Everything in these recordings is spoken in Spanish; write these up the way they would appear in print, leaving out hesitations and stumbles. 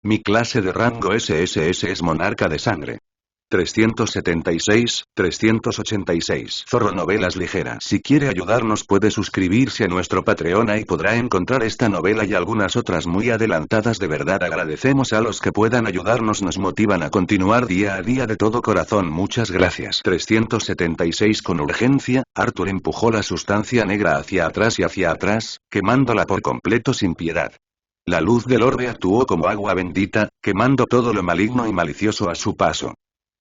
Mi clase de rango SSS es monarca de sangre. 376, 386. Zorro Novelas Ligeras. Si quiere ayudarnos puede suscribirse a nuestro Patreon y podrá encontrar esta novela y algunas otras muy adelantadas. De verdad agradecemos a los que puedan ayudarnos, nos motivan a continuar día a día de todo corazón. Muchas gracias. 376. Con urgencia, Arthur empujó la sustancia negra hacia atrás y hacia atrás, quemándola por completo sin piedad. La luz del orbe actuó como agua bendita, quemando todo lo maligno y malicioso a su paso.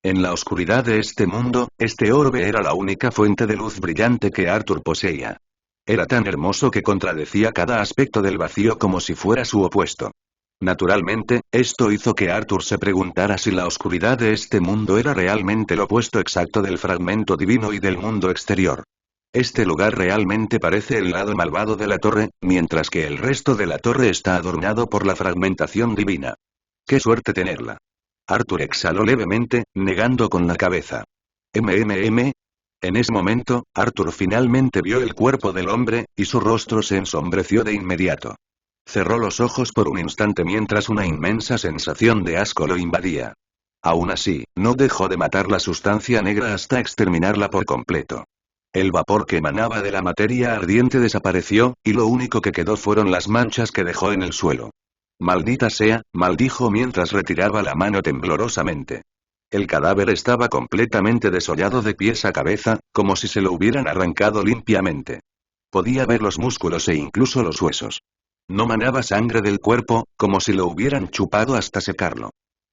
En la oscuridad de este mundo, este orbe era la única fuente de luz brillante que Arthur poseía. Era tan hermoso que contradecía cada aspecto del vacío como si fuera su opuesto. Naturalmente, esto hizo que Arthur se preguntara si la oscuridad de este mundo era realmente el opuesto exacto del fragmento divino y del mundo exterior. Este lugar realmente parece el lado malvado de la torre, mientras que el resto de la torre está adornado por la fragmentación divina. ¡Qué suerte tenerla! Arthur exhaló levemente, negando con la cabeza. En ese momento, Arthur finalmente vio el cuerpo del hombre, y su rostro se ensombreció de inmediato. Cerró los ojos por un instante mientras una inmensa sensación de asco lo invadía. Aún así, no dejó de matar la sustancia negra hasta exterminarla por completo. El vapor que emanaba de la materia ardiente desapareció, y lo único que quedó fueron las manchas que dejó en el suelo. Maldita sea, maldijo mientras retiraba la mano temblorosamente. El cadáver estaba completamente desollado de pies a cabeza, como si se lo hubieran arrancado limpiamente. Podía ver los músculos e incluso los huesos. No manaba sangre del cuerpo, como si lo hubieran chupado hasta secarlo.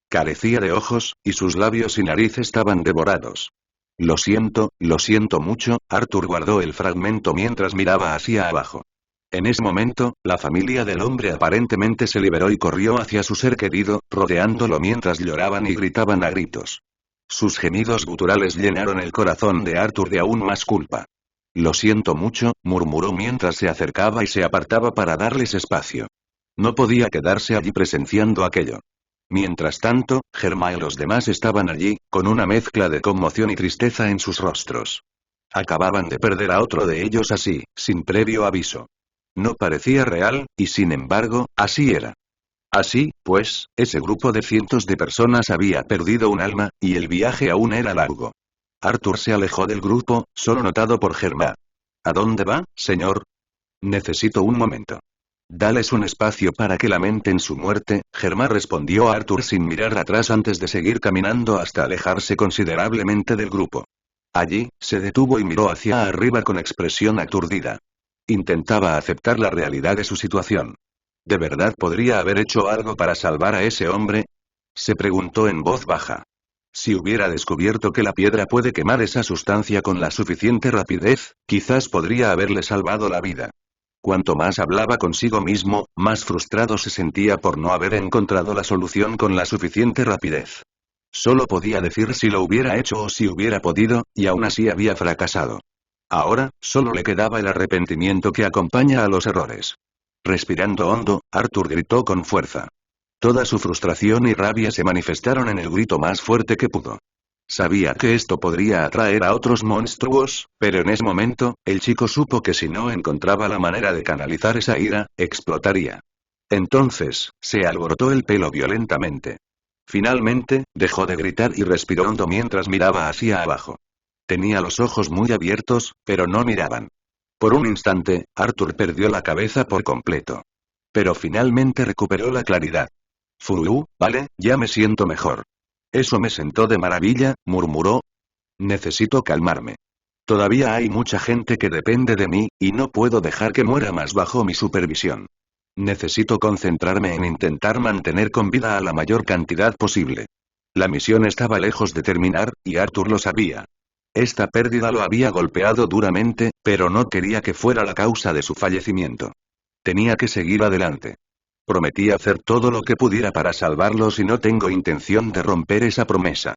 Carecía de ojos, y sus labios y nariz estaban devorados. Lo siento mucho, Arthur guardó el fragmento mientras miraba hacia abajo. En ese momento, la familia del hombre aparentemente se liberó y corrió hacia su ser querido, rodeándolo mientras lloraban y gritaban a gritos. Sus gemidos guturales llenaron el corazón de Arthur de aún más culpa. Lo siento mucho, murmuró mientras se acercaba y se apartaba para darles espacio. No podía quedarse allí presenciando aquello. Mientras tanto, Germa y los demás estaban allí, con una mezcla de conmoción y tristeza en sus rostros. Acababan de perder a otro de ellos así, sin previo aviso. No parecía real, y sin embargo, así era. Así, pues, ese grupo de cientos de personas había perdido un alma, y el viaje aún era largo. Arthur se alejó del grupo, solo notado por Germa. ¿A dónde va, señor? Necesito un momento. Dales un espacio para que lamenten su muerte, Germa respondió a Arthur sin mirar atrás antes de seguir caminando hasta alejarse considerablemente del grupo. Allí, se detuvo y miró hacia arriba con expresión aturdida. Intentaba aceptar la realidad de su situación. ¿De verdad podría haber hecho algo para salvar a ese hombre? Se preguntó en voz baja. Si hubiera descubierto que la piedra puede quemar esa sustancia con la suficiente rapidez, quizás podría haberle salvado la vida. Cuanto más hablaba consigo mismo, más frustrado se sentía por no haber encontrado la solución con la suficiente rapidez. Solo podía decir si lo hubiera hecho o si hubiera podido, y aún así había fracasado. Ahora, solo le quedaba el arrepentimiento que acompaña a los errores. Respirando hondo, Arthur gritó con fuerza. Toda su frustración y rabia se manifestaron en el grito más fuerte que pudo. Sabía que esto podría atraer a otros monstruos, pero en ese momento, el chico supo que si no encontraba la manera de canalizar esa ira, explotaría. Entonces, se alborotó el pelo violentamente. Finalmente, dejó de gritar y respiró hondo mientras miraba hacia abajo. Tenía los ojos muy abiertos, pero no miraban. Por un instante, Arthur perdió la cabeza por completo. Pero finalmente recuperó la claridad. Vale, ya me siento mejor. Eso me sentó de maravilla, murmuró. Necesito calmarme. Todavía hay mucha gente que depende de mí, y no puedo dejar que muera más bajo mi supervisión. Necesito concentrarme en intentar mantener con vida a la mayor cantidad posible. La misión estaba lejos de terminar, y Arthur lo sabía. Esta pérdida lo había golpeado duramente, pero no quería que fuera la causa de su fallecimiento. Tenía que seguir adelante. Prometí hacer todo lo que pudiera para salvarlos y no tengo intención de romper esa promesa.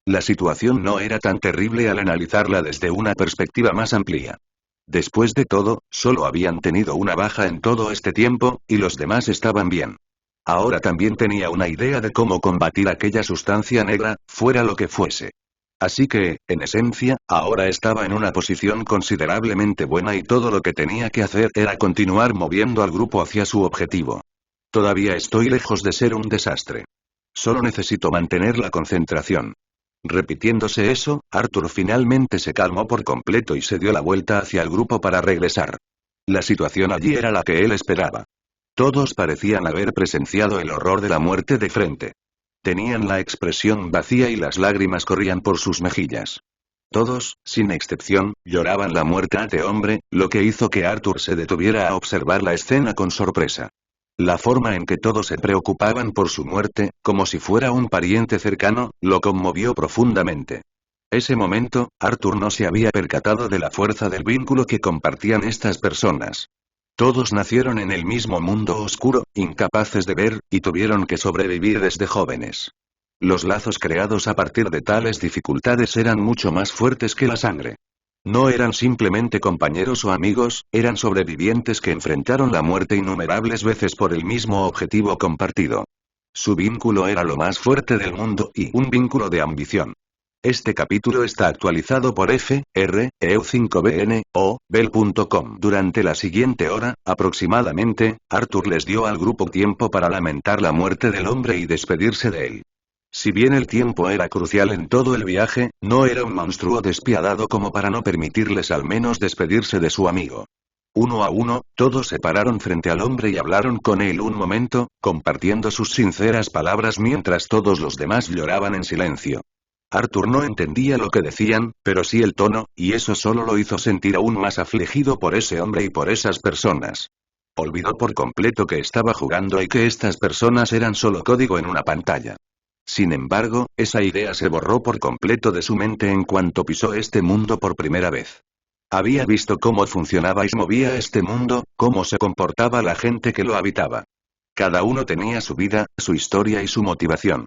La situación no era tan terrible al analizarla desde una perspectiva más amplia. Después de todo, solo habían tenido una baja en todo este tiempo, y los demás estaban bien. Ahora también tenía una idea de cómo combatir aquella sustancia negra, fuera lo que fuese. Así que, en esencia, ahora estaba en una posición considerablemente buena y todo lo que tenía que hacer era continuar moviendo al grupo hacia su objetivo. Todavía estoy lejos de ser un desastre. Solo necesito mantener la concentración. Repitiéndose eso, Arthur finalmente se calmó por completo y se dio la vuelta hacia el grupo para regresar. La situación allí era la que él esperaba. Todos parecían haber presenciado el horror de la muerte de frente. Tenían la expresión vacía y las lágrimas corrían por sus mejillas. Todos, sin excepción, lloraban la muerte de hombre, lo que hizo que Arthur se detuviera a observar la escena con sorpresa. La forma en que todos se preocupaban por su muerte, como si fuera un pariente cercano, lo conmovió profundamente. Ese momento, Arthur no se había percatado de la fuerza del vínculo que compartían estas personas. Todos nacieron en el mismo mundo oscuro, incapaces de ver, y tuvieron que sobrevivir desde jóvenes. Los lazos creados a partir de tales dificultades eran mucho más fuertes que la sangre. No eran simplemente compañeros o amigos, eran sobrevivientes que enfrentaron la muerte innumerables veces por el mismo objetivo compartido. Su vínculo era lo más fuerte del mundo y un vínculo de ambición. Este capítulo está actualizado por FR/EU5BN o Bell.com. Durante la siguiente hora, aproximadamente, Arthur les dio al grupo tiempo para lamentar la muerte del hombre y despedirse de él. Si bien el tiempo era crucial en todo el viaje, no era un monstruo despiadado como para no permitirles al menos despedirse de su amigo. Uno a uno, todos se pararon frente al hombre y hablaron con él un momento, compartiendo sus sinceras palabras mientras todos los demás lloraban en silencio. Arthur no entendía lo que decían, pero sí el tono, y eso solo lo hizo sentir aún más afligido por ese hombre y por esas personas. Olvidó por completo que estaba jugando y que estas personas eran solo código en una pantalla. Sin embargo, esa idea se borró por completo de su mente en cuanto pisó este mundo por primera vez. Había visto cómo funcionaba y se movía este mundo, cómo se comportaba la gente que lo habitaba. Cada uno tenía su vida, su historia y su motivación.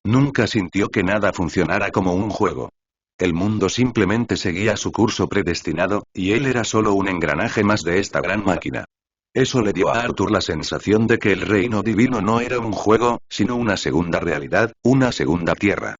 Nunca sintió que nada funcionara como un juego. El mundo simplemente seguía su curso predestinado, y él era solo un engranaje más de esta gran máquina. Eso le dio a Arthur la sensación de que el reino divino no era un juego, sino una segunda realidad, una segunda tierra.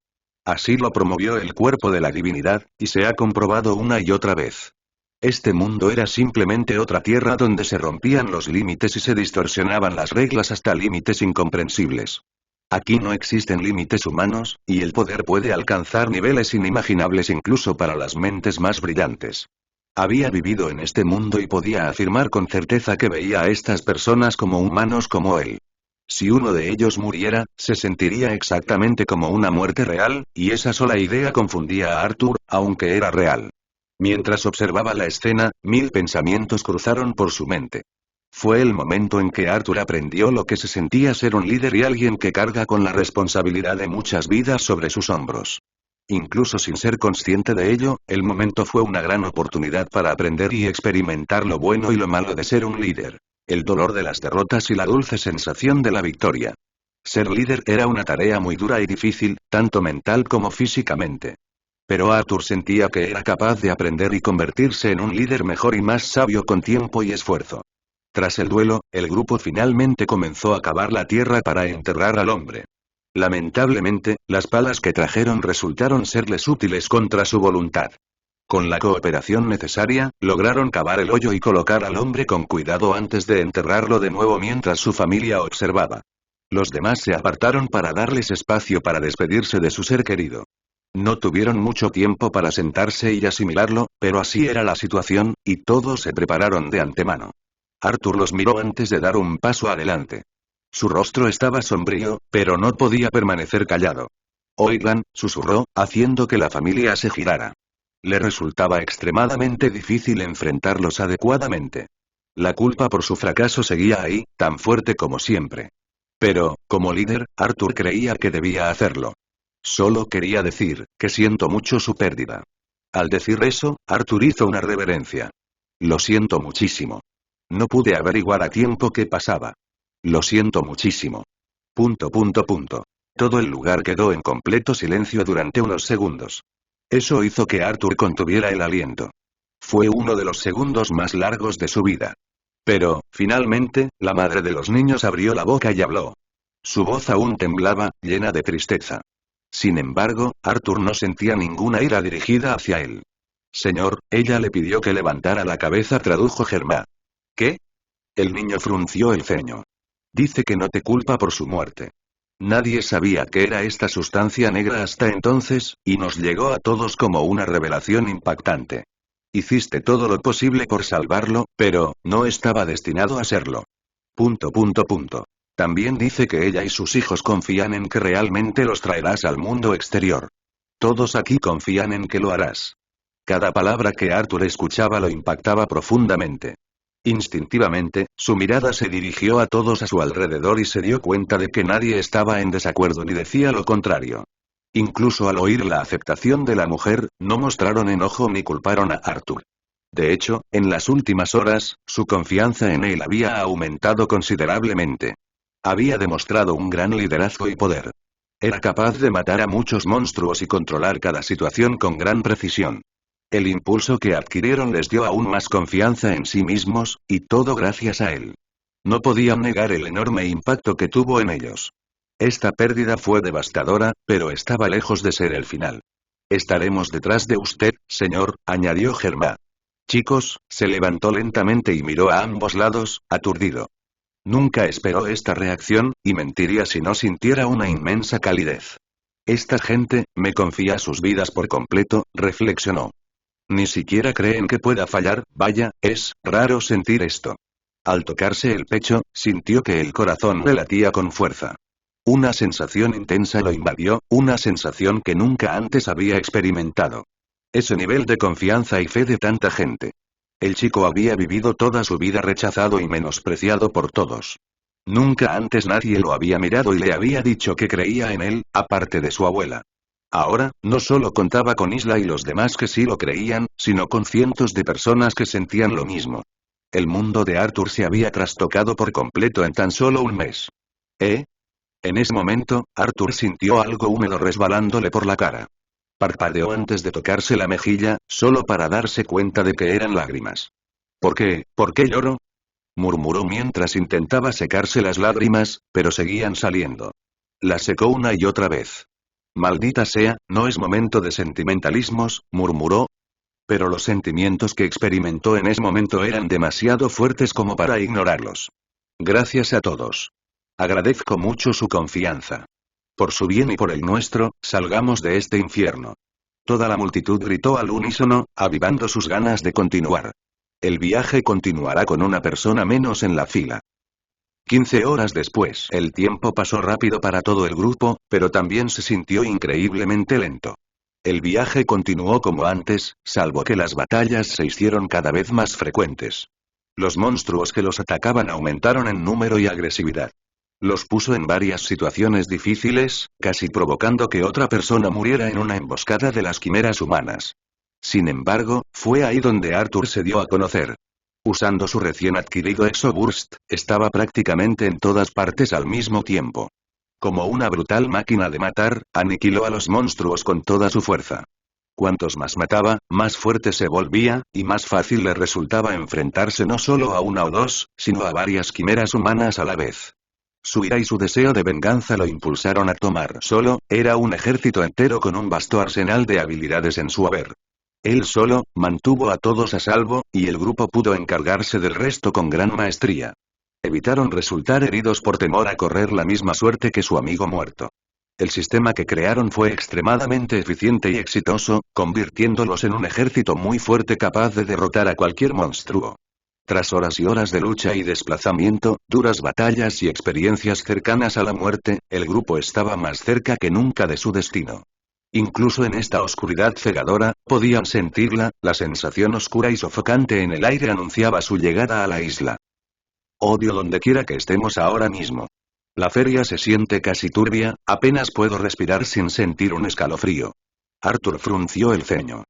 Así lo promovió el cuerpo de la divinidad, y se ha comprobado una y otra vez. Este mundo era simplemente otra tierra donde se rompían los límites y se distorsionaban las reglas hasta límites incomprensibles. Aquí no existen límites humanos, y el poder puede alcanzar niveles inimaginables incluso para las mentes más brillantes. Había vivido en este mundo y podía afirmar con certeza que veía a estas personas como humanos como él. Si uno de ellos muriera, se sentiría exactamente como una muerte real, y esa sola idea confundía a Arthur, aunque era real. Mientras observaba la escena, 1000 pensamientos cruzaron por su mente. Fue el momento en que Arthur aprendió lo que se sentía ser un líder y alguien que carga con la responsabilidad de muchas vidas sobre sus hombros. Incluso sin ser consciente de ello, el momento fue una gran oportunidad para aprender y experimentar lo bueno y lo malo de ser un líder. El dolor de las derrotas y la dulce sensación de la victoria. Ser líder era una tarea muy dura y difícil, tanto mental como físicamente. Pero Arthur sentía que era capaz de aprender y convertirse en un líder mejor y más sabio con tiempo y esfuerzo. Tras el duelo, el grupo finalmente comenzó a cavar la tierra para enterrar al hombre. Lamentablemente, las palas que trajeron resultaron serles útiles contra su voluntad. Con la cooperación necesaria, lograron cavar el hoyo y colocar al hombre con cuidado antes de enterrarlo de nuevo mientras su familia observaba. Los demás se apartaron para darles espacio para despedirse de su ser querido. No tuvieron mucho tiempo para sentarse y asimilarlo, pero así era la situación, y todos se prepararon de antemano. Arthur los miró antes de dar un paso adelante. Su rostro estaba sombrío, pero no podía permanecer callado. Oigan, susurró, haciendo que la familia se girara. Le resultaba extremadamente difícil enfrentarlos adecuadamente. La culpa por su fracaso seguía ahí, tan fuerte como siempre. Pero, como líder, Arthur creía que debía hacerlo. Solo quería decir, que siento mucho su pérdida. Al decir eso, Arthur hizo una reverencia. Lo siento muchísimo. No pude averiguar a tiempo qué pasaba. Lo siento muchísimo. ... Todo el lugar quedó en completo silencio durante unos segundos. Eso hizo que Arthur contuviera el aliento. Fue uno de los segundos más largos de su vida. Pero, finalmente, la madre de los niños abrió la boca y habló. Su voz aún temblaba, llena de tristeza. Sin embargo, Arthur no sentía ninguna ira dirigida hacia él. Señor, ella le pidió que levantara la cabeza, tradujo Germán. ¿Qué? El niño frunció el ceño. Dice que no te culpa por su muerte. Nadie sabía qué era esta sustancia negra hasta entonces, y nos llegó a todos como una revelación impactante. Hiciste todo lo posible por salvarlo, pero, no estaba destinado a serlo. ... También dice que ella y sus hijos confían en que realmente los traerás al mundo exterior. Todos aquí confían en que lo harás. Cada palabra que Arthur escuchaba lo impactaba profundamente. Instintivamente, su mirada se dirigió a todos a su alrededor y se dio cuenta de que nadie estaba en desacuerdo ni decía lo contrario. Incluso al oír la aceptación de la mujer, no mostraron enojo ni culparon a Arthur. De hecho, en las últimas horas, su confianza en él había aumentado considerablemente. Había demostrado un gran liderazgo y poder. Era capaz de matar a muchos monstruos y controlar cada situación con gran precisión. El impulso que adquirieron les dio aún más confianza en sí mismos, y todo gracias a él. No podían negar el enorme impacto que tuvo en ellos. Esta pérdida fue devastadora, pero estaba lejos de ser el final. Estaremos detrás de usted, señor, añadió Germán. Chicos, se levantó lentamente y miró a ambos lados, aturdido. Nunca esperó esta reacción, y mentiría si no sintiera una inmensa calidez. Esta gente, me confía sus vidas por completo, reflexionó. Ni siquiera creen que pueda fallar, vaya, es raro sentir esto. Al tocarse el pecho, sintió que el corazón le latía con fuerza. Una sensación intensa lo invadió, una sensación que nunca antes había experimentado. Ese nivel de confianza y fe de tanta gente. El chico había vivido toda su vida rechazado y menospreciado por todos. Nunca antes nadie lo había mirado y le había dicho que creía en él, aparte de su abuela. Ahora, no solo contaba con Isla y los demás que sí lo creían, sino con cientos de personas que sentían lo mismo. El mundo de Arthur se había trastocado por completo en tan solo un mes. ¿Eh? En ese momento, Arthur sintió algo húmedo resbalándole por la cara. Parpadeó antes de tocarse la mejilla, solo para darse cuenta de que eran lágrimas. ¿Por qué? ¿Por qué lloro? Murmuró mientras intentaba secarse las lágrimas, pero seguían saliendo. Las secó una y otra vez. Maldita sea, no es momento de sentimentalismos, murmuró. Pero los sentimientos que experimentó en ese momento eran demasiado fuertes como para ignorarlos. Gracias a todos. Agradezco mucho su confianza. Por su bien y por el nuestro, salgamos de este infierno. Toda la multitud gritó al unísono, avivando sus ganas de continuar. El viaje continuará con una persona menos en la fila. 15 horas después. El tiempo pasó rápido para todo el grupo, pero también se sintió increíblemente lento. El viaje continuó como antes, salvo que las batallas se hicieron cada vez más frecuentes. Los monstruos que los atacaban aumentaron en número y agresividad. Los puso en varias situaciones difíciles, casi provocando que otra persona muriera en una emboscada de las quimeras humanas. Sin embargo, fue ahí donde Arthur se dio a conocer. Usando su recién adquirido Exoburst, estaba prácticamente en todas partes al mismo tiempo. Como una brutal máquina de matar, aniquiló a los monstruos con toda su fuerza. Cuantos más mataba, más fuerte se volvía, y más fácil le resultaba enfrentarse no solo a una o dos, sino a varias quimeras humanas a la vez. Su ira y su deseo de venganza lo impulsaron a tomar solo, era un ejército entero con un vasto arsenal de habilidades en su haber. Él solo, mantuvo a todos a salvo, y el grupo pudo encargarse del resto con gran maestría. Evitaron resultar heridos por temor a correr la misma suerte que su amigo muerto. El sistema que crearon fue extremadamente eficiente y exitoso, convirtiéndolos en un ejército muy fuerte capaz de derrotar a cualquier monstruo. Tras horas y horas de lucha y desplazamiento, duras batallas y experiencias cercanas a la muerte, el grupo estaba más cerca que nunca de su destino. Incluso en esta oscuridad cegadora, podían sentirla, la sensación oscura y sofocante en el aire anunciaba su llegada a la isla. Odio donde quiera que estemos ahora mismo. La feria se siente casi turbia, apenas puedo respirar sin sentir un escalofrío. Arthur frunció el ceño.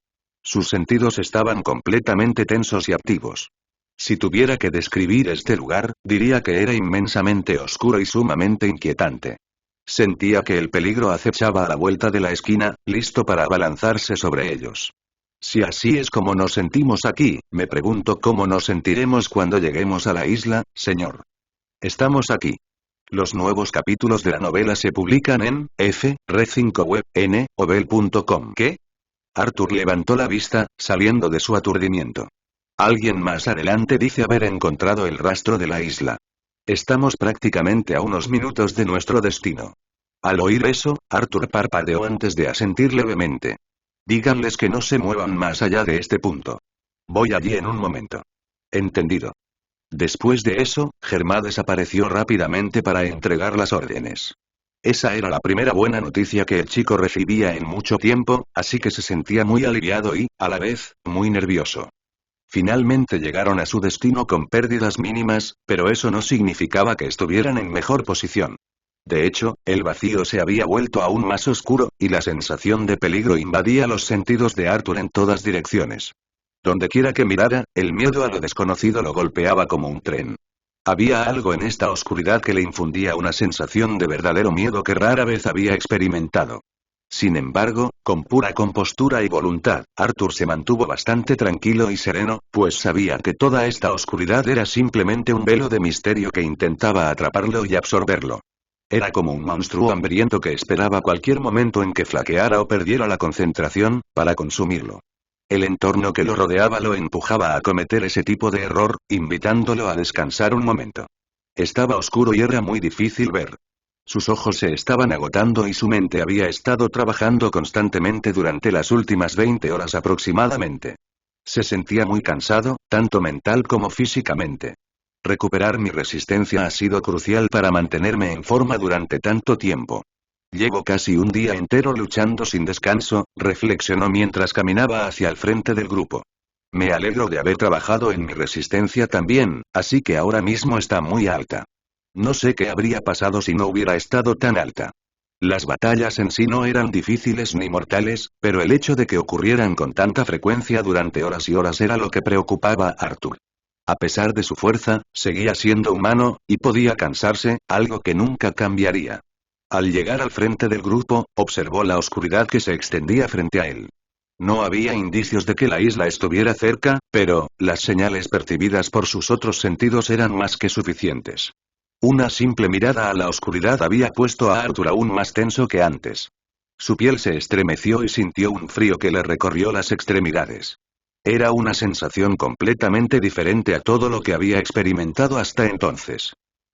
Sus sentidos estaban completamente tensos y activos. Si tuviera que describir este lugar, diría que era inmensamente oscuro y sumamente inquietante. Sentía que el peligro acechaba a la vuelta de la esquina, listo para abalanzarse sobre ellos. Si así es como nos sentimos aquí, me pregunto cómo nos sentiremos cuando lleguemos a la isla, señor. Estamos aquí. Los nuevos capítulos de la novela se publican en f-re5web-n-obel.com. ¿Qué? Arthur levantó la vista, saliendo de su aturdimiento. Alguien más adelante dice haber encontrado el rastro de la isla. Estamos prácticamente a unos minutos de nuestro destino. Al oír eso, Arthur parpadeó antes de asentir levemente. Díganles que no se muevan más allá de este punto. Voy allí en un momento. Entendido. Después de eso, Germá desapareció rápidamente para entregar las órdenes. Esa era la primera buena noticia que el chico recibía en mucho tiempo, así que se sentía muy aliviado y, a la vez, muy nervioso. Finalmente llegaron a su destino con pérdidas mínimas, pero eso no significaba que estuvieran en mejor posición. De hecho, el vacío se había vuelto aún más oscuro, y la sensación de peligro invadía los sentidos de Arthur en todas direcciones. Dondequiera que mirara, el miedo a lo desconocido lo golpeaba como un tren. Había algo en esta oscuridad que le infundía una sensación de verdadero miedo que rara vez había experimentado. Sin embargo, con pura compostura y voluntad, Arthur se mantuvo bastante tranquilo y sereno, pues sabía que toda esta oscuridad era simplemente un velo de misterio que intentaba atraparlo y absorberlo. Era como un monstruo hambriento que esperaba cualquier momento en que flaqueara o perdiera la concentración, para consumirlo. El entorno que lo rodeaba lo empujaba a cometer ese tipo de error, invitándolo a descansar un momento. Estaba oscuro y era muy difícil ver. Sus ojos se estaban agotando y su mente había estado trabajando constantemente durante las últimas 20 horas aproximadamente. Se sentía muy cansado, tanto mental como físicamente. Recuperar mi resistencia ha sido crucial para mantenerme en forma durante tanto tiempo. Llevo casi un día entero luchando sin descanso, reflexionó mientras caminaba hacia el frente del grupo. Me alegro de haber trabajado en mi resistencia también, así que ahora mismo está muy alta. No sé qué habría pasado si no hubiera estado tan alta. Las batallas en sí no eran difíciles ni mortales, pero el hecho de que ocurrieran con tanta frecuencia durante horas y horas era lo que preocupaba a Arthur. A pesar de su fuerza, seguía siendo humano, y podía cansarse, algo que nunca cambiaría. Al llegar al frente del grupo, observó la oscuridad que se extendía frente a él. No había indicios de que la isla estuviera cerca, pero, las señales percibidas por sus otros sentidos eran más que suficientes. Una simple mirada a la oscuridad había puesto a Arthur aún más tenso que antes. Su piel se estremeció y sintió un frío que le recorrió las extremidades. Era una sensación completamente diferente a todo lo que había experimentado hasta entonces.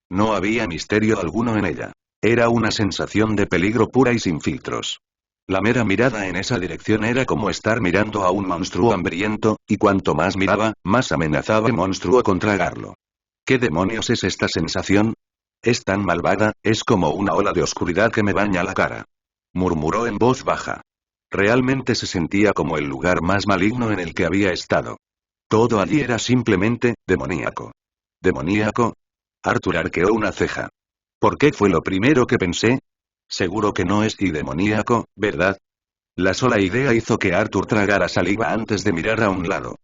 No había misterio alguno en ella. Era una sensación de peligro pura y sin filtros. La mera mirada en esa dirección era como estar mirando a un monstruo hambriento, y cuanto más miraba, más amenazaba el monstruo con tragarlo. ¿Qué demonios es esta sensación? Es tan malvada, es como una ola de oscuridad que me baña la cara. Murmuró en voz baja. Realmente se sentía como el lugar más maligno en el que había estado. Todo allí era simplemente, demoníaco. ¿Demoníaco? Arthur arqueó una ceja. ¿Por qué fue lo primero que pensé? Seguro que no es demoníaco, ¿verdad? La sola idea hizo que Arthur tragara saliva antes de mirar a un lado.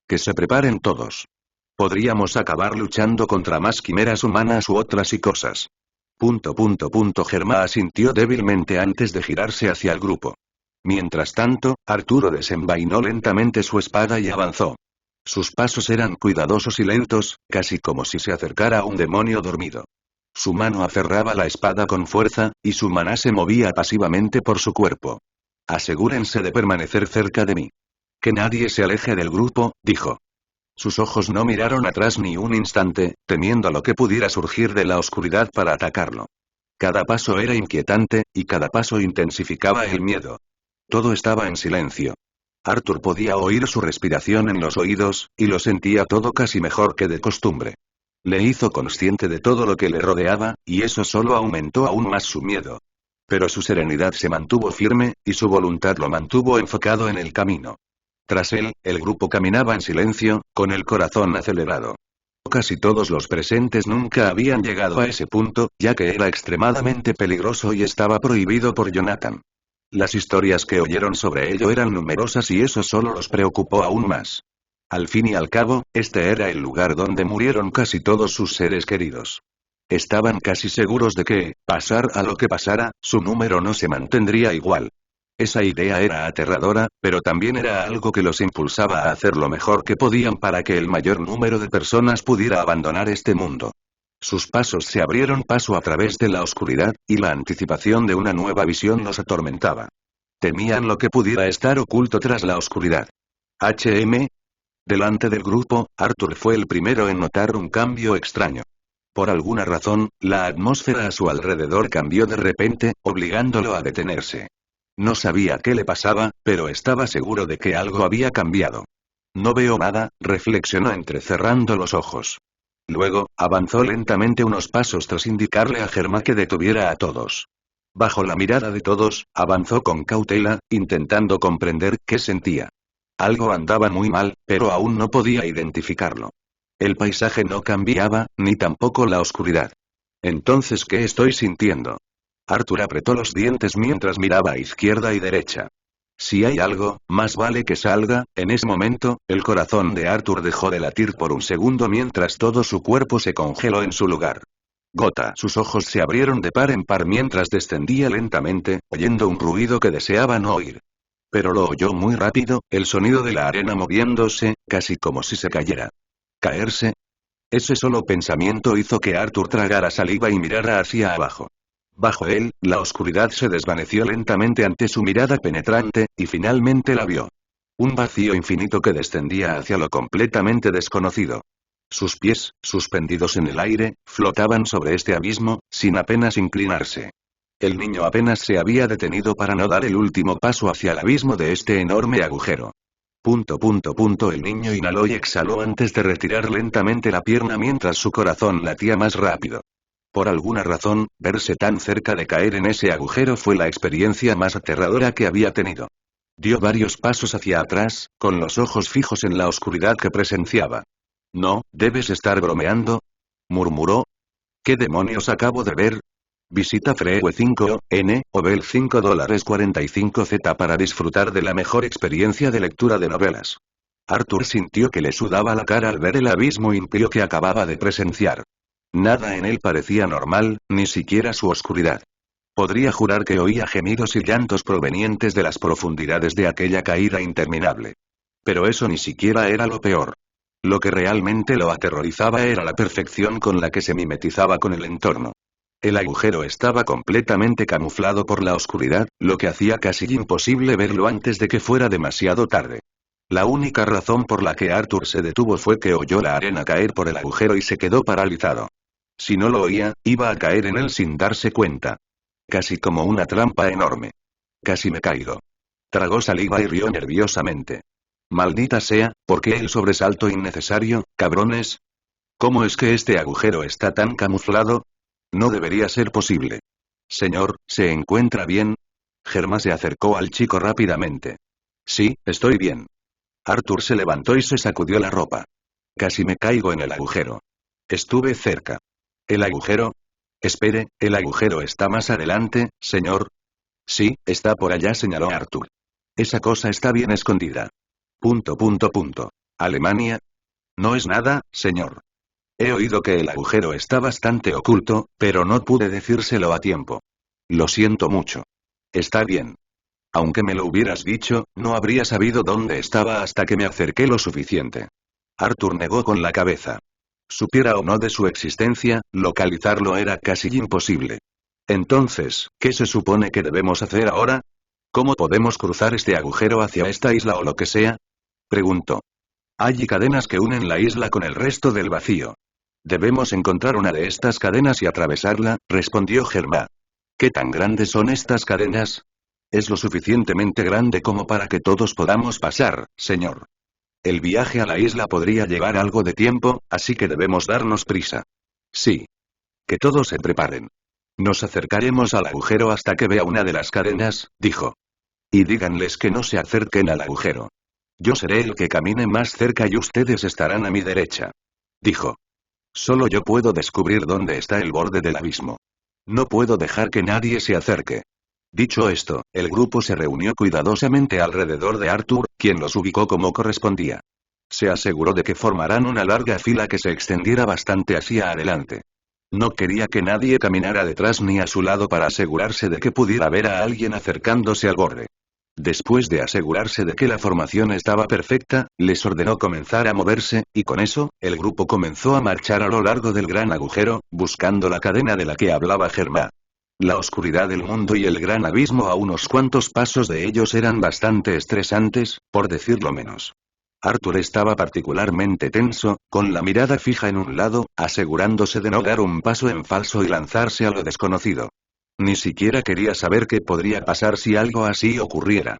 Que se preparen todos. Podríamos acabar luchando contra más quimeras humanas u otras y cosas. Germá asintió débilmente antes de girarse hacia el grupo. Mientras tanto, Arturo desenvainó lentamente su espada y avanzó. Sus pasos eran cuidadosos y lentos, casi como si se acercara a un demonio dormido. Su mano aferraba la espada con fuerza, y su maná se movía pasivamente por su cuerpo. Asegúrense de permanecer cerca de mí. Que nadie se aleje del grupo, dijo. Sus ojos no miraron atrás ni un instante, temiendo lo que pudiera surgir de la oscuridad para atacarlo. Cada paso era inquietante, y cada paso intensificaba el miedo. Todo estaba en silencio. Arthur podía oír su respiración en los oídos, y lo sentía todo casi mejor que de costumbre. Le hizo consciente de todo lo que le rodeaba, y eso solo aumentó aún más su miedo. Pero su serenidad se mantuvo firme, y su voluntad lo mantuvo enfocado en el camino. Tras él, el grupo caminaba en silencio, con el corazón acelerado. Casi todos los presentes nunca habían llegado a ese punto, ya que era extremadamente peligroso y estaba prohibido por Jonathan. Las historias que oyeron sobre ello eran numerosas y eso solo los preocupó aún más. Al fin y al cabo, este era el lugar donde murieron casi todos sus seres queridos. Estaban casi seguros de que, pasar a lo que pasara, su número no se mantendría igual. Esa idea era aterradora, pero también era algo que los impulsaba a hacer lo mejor que podían para que el mayor número de personas pudiera abandonar este mundo. Sus pasos se abrieron paso a través de la oscuridad, y la anticipación de una nueva visión los atormentaba. Temían lo que pudiera estar oculto tras la oscuridad. Delante del grupo, Arthur fue el primero en notar un cambio extraño. Por alguna razón, la atmósfera a su alrededor cambió de repente, obligándolo a detenerse. No sabía qué le pasaba, pero estaba seguro de que algo había cambiado. No veo nada, reflexionó entrecerrando los ojos. Luego, avanzó lentamente unos pasos tras indicarle a Germán que detuviera a todos. Bajo la mirada de todos, avanzó con cautela, intentando comprender qué sentía. Algo andaba muy mal, pero aún no podía identificarlo. El paisaje no cambiaba, ni tampoco la oscuridad. Entonces, ¿qué estoy sintiendo? Arthur apretó los dientes mientras miraba a izquierda y derecha. Si hay algo, más vale que salga. En ese momento, el corazón de Arthur dejó de latir por un segundo mientras todo su cuerpo se congeló en su lugar. Gota. Sus ojos se abrieron de par en par mientras descendía lentamente, oyendo un ruido que deseaba no oír. Pero lo oyó muy rápido, el sonido de la arena moviéndose, casi como si se cayera. ¿Caerse? Ese solo pensamiento hizo que Arthur tragara saliva y mirara hacia abajo. Bajo él, la oscuridad se desvaneció lentamente ante su mirada penetrante, y finalmente la vio. Un vacío infinito que descendía hacia lo completamente desconocido. Sus pies, suspendidos en el aire, flotaban sobre este abismo, sin apenas inclinarse. El niño apenas se había detenido para no dar el último paso hacia el abismo de este enorme agujero. El niño inhaló y exhaló antes de retirar lentamente la pierna mientras su corazón latía más rápido. Por alguna razón, verse tan cerca de caer en ese agujero fue la experiencia más aterradora que había tenido. Dio varios pasos hacia atrás, con los ojos fijos en la oscuridad que presenciaba. No, debes estar bromeando, murmuró. ¿Qué demonios acabo de ver? Visita Freeway 5N, o Bell $5.45 para disfrutar de la mejor experiencia de lectura de novelas. Arthur sintió que le sudaba la cara al ver el abismo impío que acababa de presenciar. Nada en él parecía normal, ni siquiera su oscuridad. Podría jurar que oía gemidos y llantos provenientes de las profundidades de aquella caída interminable. Pero eso ni siquiera era lo peor. Lo que realmente lo aterrorizaba era la perfección con la que se mimetizaba con el entorno. El agujero estaba completamente camuflado por la oscuridad, lo que hacía casi imposible verlo antes de que fuera demasiado tarde. La única razón por la que Arthur se detuvo fue que oyó la arena caer por el agujero y se quedó paralizado. Si no lo oía, iba a caer en él sin darse cuenta. Casi como una trampa enorme. Casi me caigo. Tragó saliva y rió nerviosamente. Maldita sea, ¿por qué el sobresalto innecesario, cabrones? ¿Cómo es que este agujero está tan camuflado? No debería ser posible. Señor, ¿se encuentra bien? Germán se acercó al chico rápidamente. Sí, estoy bien. Arthur se levantó y se sacudió la ropa. Casi me caigo en el agujero. Estuve cerca. ¿El agujero? Espere, ¿el agujero está más adelante, señor? Sí, está por allá, señaló Arthur. Esa cosa está bien escondida. ¿Alemania? No es nada, señor. He oído que el agujero está bastante oculto, pero no pude decírselo a tiempo. Lo siento mucho. Está bien. Aunque me lo hubieras dicho, no habría sabido dónde estaba hasta que me acerqué lo suficiente. Arthur negó con la cabeza. Supiera o no de su existencia, localizarlo era casi imposible. Entonces, ¿qué se supone que debemos hacer ahora? ¿Cómo podemos cruzar este agujero hacia esta isla o lo que sea? Preguntó. Hay cadenas que unen la isla con el resto del vacío. Debemos encontrar una de estas cadenas y atravesarla, respondió Germán. ¿Qué tan grandes son estas cadenas? Es lo suficientemente grande como para que todos podamos pasar, señor. El viaje a la isla podría llevar algo de tiempo, así que debemos darnos prisa. Sí. Que todos se preparen. Nos acercaremos al agujero hasta que vea una de las cadenas, dijo. Y díganles que no se acerquen al agujero. Yo seré el que camine más cerca y ustedes estarán a mi derecha. Dijo. Solo yo puedo descubrir dónde está el borde del abismo. No puedo dejar que nadie se acerque. Dicho esto, el grupo se reunió cuidadosamente alrededor de Arthur, quien los ubicó como correspondía. Se aseguró de que formaran una larga fila que se extendiera bastante hacia adelante. No quería que nadie caminara detrás ni a su lado para asegurarse de que pudiera ver a alguien acercándose al borde. Después de asegurarse de que la formación estaba perfecta, les ordenó comenzar a moverse, y con eso, el grupo comenzó a marchar a lo largo del gran agujero, buscando la cadena de la que hablaba Germán. La oscuridad del mundo y el gran abismo a unos cuantos pasos de ellos eran bastante estresantes, por decirlo menos. Arthur estaba particularmente tenso, con la mirada fija en un lado, asegurándose de no dar un paso en falso y lanzarse a lo desconocido. Ni siquiera quería saber qué podría pasar si algo así ocurriera.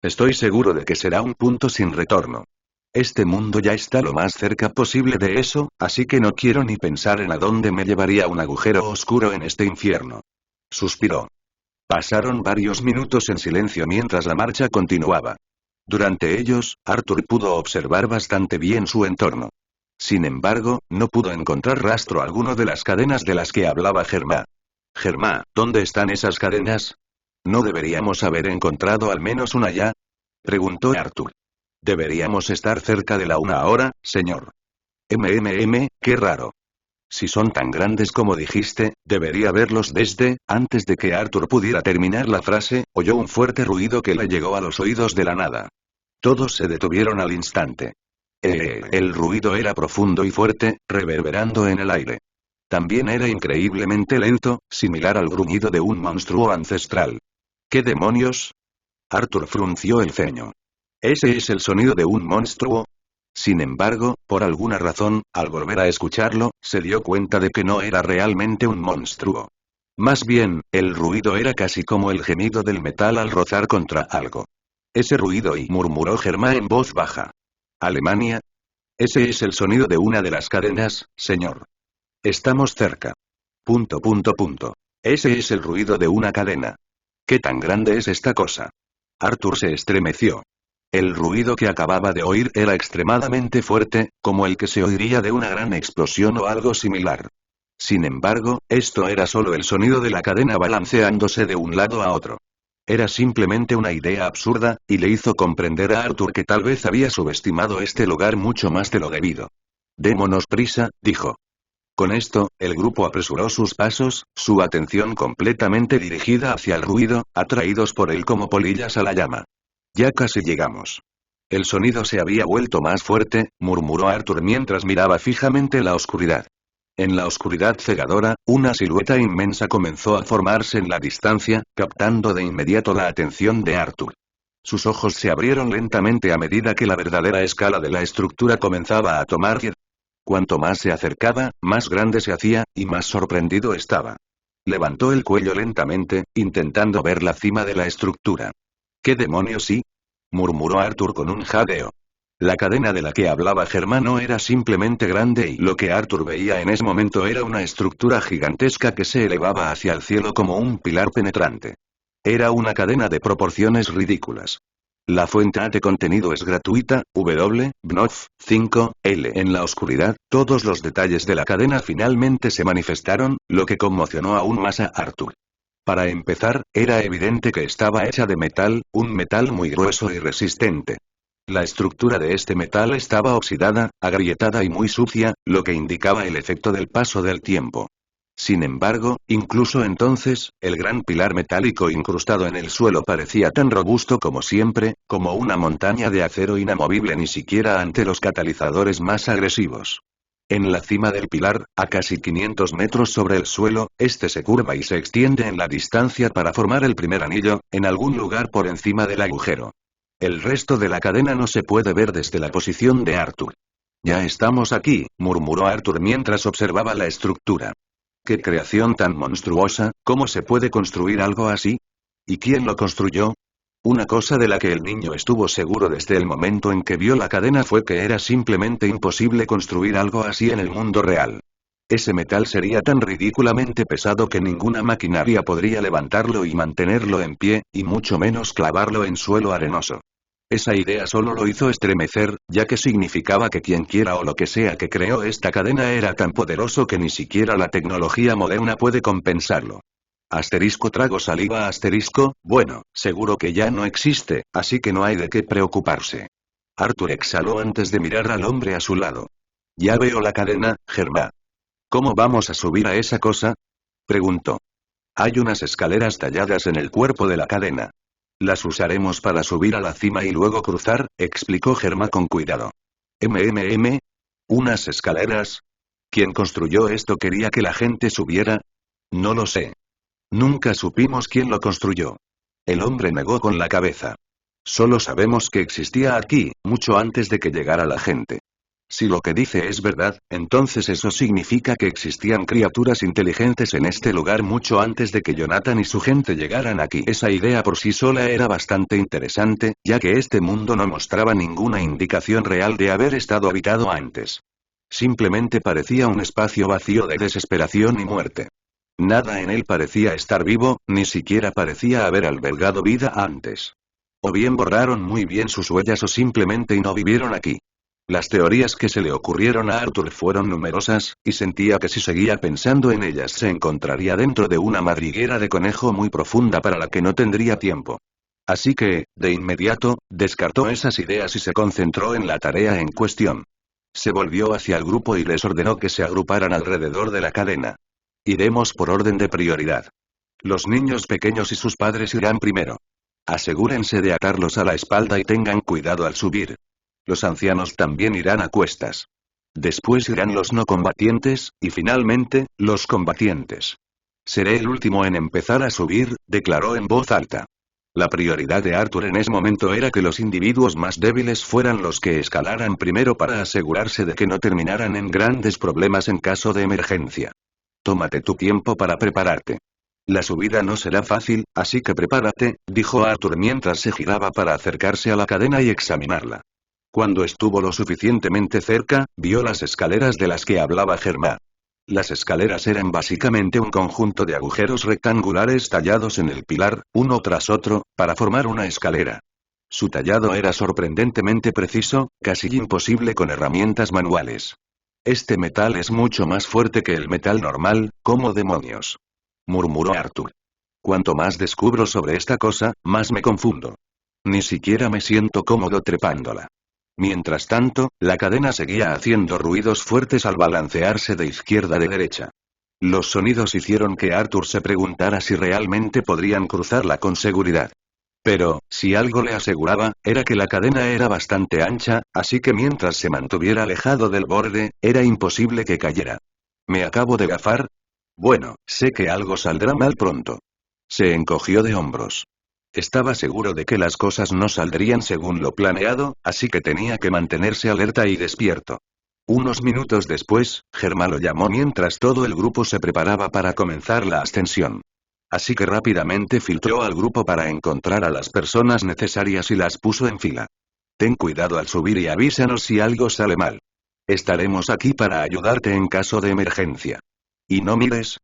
Estoy seguro de que será un punto sin retorno. Este mundo ya está lo más cerca posible de eso, así que no quiero ni pensar en a dónde me llevaría un agujero oscuro en este infierno. Suspiró. Pasaron varios minutos en silencio mientras la marcha continuaba. Durante ellos, Arthur pudo observar bastante bien su entorno. Sin embargo, no pudo encontrar rastro alguno de las cadenas de las que hablaba Germá. Germá, ¿dónde están esas cadenas? ¿No deberíamos haber encontrado al menos una ya? Preguntó Arthur. Deberíamos estar cerca de la una ahora, señor. Qué raro. Si son tan grandes como dijiste, debería verlos desde. Antes de que Arthur pudiera terminar la frase, oyó un fuerte ruido que le llegó a los oídos de la nada. Todos se detuvieron al instante. El ruido era profundo y fuerte, reverberando en el aire. También era increíblemente lento, similar al gruñido de un monstruo ancestral. ¿Qué demonios? Arthur frunció el ceño. ¿Ese es el sonido de un monstruo? Sin embargo, por alguna razón, al volver a escucharlo, se dio cuenta de que no era realmente un monstruo. Más bien, el ruido era casi como el gemido del metal al rozar contra algo. Ese ruido y murmuró Germán en voz baja. ¿Alemania? Ese es el sonido de una de las cadenas, señor. Estamos cerca. Ese es el ruido de una cadena. ¿Qué tan grande es esta cosa? Arthur se estremeció. El ruido que acababa de oír era extremadamente fuerte, como el que se oiría de una gran explosión o algo similar. Sin embargo, esto era solo el sonido de la cadena balanceándose de un lado a otro. Era simplemente una idea absurda, y le hizo comprender a Arthur que tal vez había subestimado este lugar mucho más de lo debido. Démonos prisa, dijo. Con esto, el grupo apresuró sus pasos, su atención completamente dirigida hacia el ruido, atraídos por él como polillas a la llama. Ya casi llegamos. El sonido se había vuelto más fuerte, murmuró Arthur mientras miraba fijamente la oscuridad. En la oscuridad cegadora, una silueta inmensa comenzó a formarse en la distancia, captando de inmediato la atención de Arthur. Sus ojos se abrieron lentamente a medida que la verdadera escala de la estructura comenzaba a tomar vida. Cuanto más se acercaba, más grande se hacía, y más sorprendido estaba. Levantó el cuello lentamente, intentando ver la cima de la estructura. ¿Qué demonios sí? Murmuró Arthur con un jadeo. La cadena de la que hablaba Germán no era simplemente grande y lo que Arthur veía en ese momento era una estructura gigantesca que se elevaba hacia el cielo como un pilar penetrante. Era una cadena de proporciones ridículas. La fuente de contenido es gratuita, BNOF 5L. En la oscuridad, todos los detalles de la cadena finalmente se manifestaron, lo que conmocionó aún más a Arthur. Para empezar, era evidente que estaba hecha de metal, un metal muy grueso y resistente. La estructura de este metal estaba oxidada, agrietada y muy sucia, lo que indicaba el efecto del paso del tiempo. Sin embargo, incluso entonces, el gran pilar metálico incrustado en el suelo parecía tan robusto como siempre, como una montaña de acero inamovible ni siquiera ante los catalizadores más agresivos. En la cima del pilar, a casi 500 metros sobre el suelo, este se curva y se extiende en la distancia para formar el primer anillo, en algún lugar por encima del agujero. El resto de la cadena no se puede ver desde la posición de Arthur. Ya estamos aquí, murmuró Arthur mientras observaba la estructura. ¡Qué creación tan monstruosa! ¿Cómo se puede construir algo así? ¿Y quién lo construyó? Una cosa de la que el niño estuvo seguro desde el momento en que vio la cadena fue que era simplemente imposible construir algo así en el mundo real. Ese metal sería tan ridículamente pesado que ninguna maquinaria podría levantarlo y mantenerlo en pie, y mucho menos clavarlo en suelo arenoso. Esa idea solo lo hizo estremecer, ya que significaba que quienquiera o lo que sea que creó esta cadena era tan poderoso que ni siquiera la tecnología moderna puede compensarlo. Trago saliva bueno, seguro que ya no existe, así que no hay de qué preocuparse. Arthur exhaló antes de mirar al hombre a su lado. Ya veo la cadena, Germán. ¿Cómo vamos a subir a esa cosa? Preguntó. Hay unas escaleras talladas en el cuerpo de la cadena. Las usaremos para subir a la cima y luego cruzar, explicó Germán con cuidado. ¿Unas escaleras? ¿Quién construyó esto quería que la gente subiera? No lo sé. Nunca supimos quién lo construyó. El hombre negó con la cabeza. Solo sabemos que existía aquí, mucho antes de que llegara la gente. Si lo que dice es verdad, entonces eso significa que existían criaturas inteligentes en este lugar mucho antes de que Jonathan y su gente llegaran aquí. Esa idea por sí sola era bastante interesante, ya que este mundo no mostraba ninguna indicación real de haber estado habitado antes. Simplemente parecía un espacio vacío de desesperación y muerte. Nada en él parecía estar vivo, ni siquiera parecía haber albergado vida antes. O bien borraron muy bien sus huellas o simplemente no vivieron aquí. Las teorías que se le ocurrieron a Arthur fueron numerosas, y sentía que si seguía pensando en ellas se encontraría dentro de una madriguera de conejo muy profunda para la que no tendría tiempo. Así que, de inmediato, descartó esas ideas y se concentró en la tarea en cuestión. Se volvió hacia el grupo y les ordenó que se agruparan alrededor de la cadena. Iremos por orden de prioridad. Los niños pequeños y sus padres irán primero. Asegúrense de atarlos a la espalda y tengan cuidado al subir. Los ancianos también irán a cuestas. Después irán los no combatientes, y finalmente, los combatientes. Seré el último en empezar a subir, declaró en voz alta. La prioridad de Arthur en ese momento era que los individuos más débiles fueran los que escalaran primero para asegurarse de que no terminaran en grandes problemas en caso de emergencia. Tómate tu tiempo para prepararte. La subida no será fácil, así que prepárate, dijo Arthur mientras se giraba para acercarse a la cadena y examinarla. Cuando estuvo lo suficientemente cerca, vio las escaleras de las que hablaba Germán. Las escaleras eran básicamente un conjunto de agujeros rectangulares tallados en el pilar, uno tras otro, para formar una escalera. Su tallado era sorprendentemente preciso, casi imposible con herramientas manuales. Este metal es mucho más fuerte que el metal normal, ¿cómo demonios?, murmuró Arthur. Cuanto más descubro sobre esta cosa, más me confundo. Ni siquiera me siento cómodo trepándola. Mientras tanto, la cadena seguía haciendo ruidos fuertes al balancearse de izquierda a derecha. Los sonidos hicieron que Arthur se preguntara si realmente podrían cruzarla con seguridad. Pero, si algo le aseguraba, era que la cadena era bastante ancha, así que mientras se mantuviera alejado del borde, era imposible que cayera. ¿Me acabo de gafar? Bueno, sé que algo saldrá mal pronto. Se encogió de hombros. Estaba seguro de que las cosas no saldrían según lo planeado, así que tenía que mantenerse alerta y despierto. Unos minutos después, Germán lo llamó mientras todo el grupo se preparaba para comenzar la ascensión. Así que rápidamente filtró al grupo para encontrar a las personas necesarias y las puso en fila. Ten cuidado al subir y avísanos si algo sale mal. Estaremos aquí para ayudarte en caso de emergencia. Y no mires,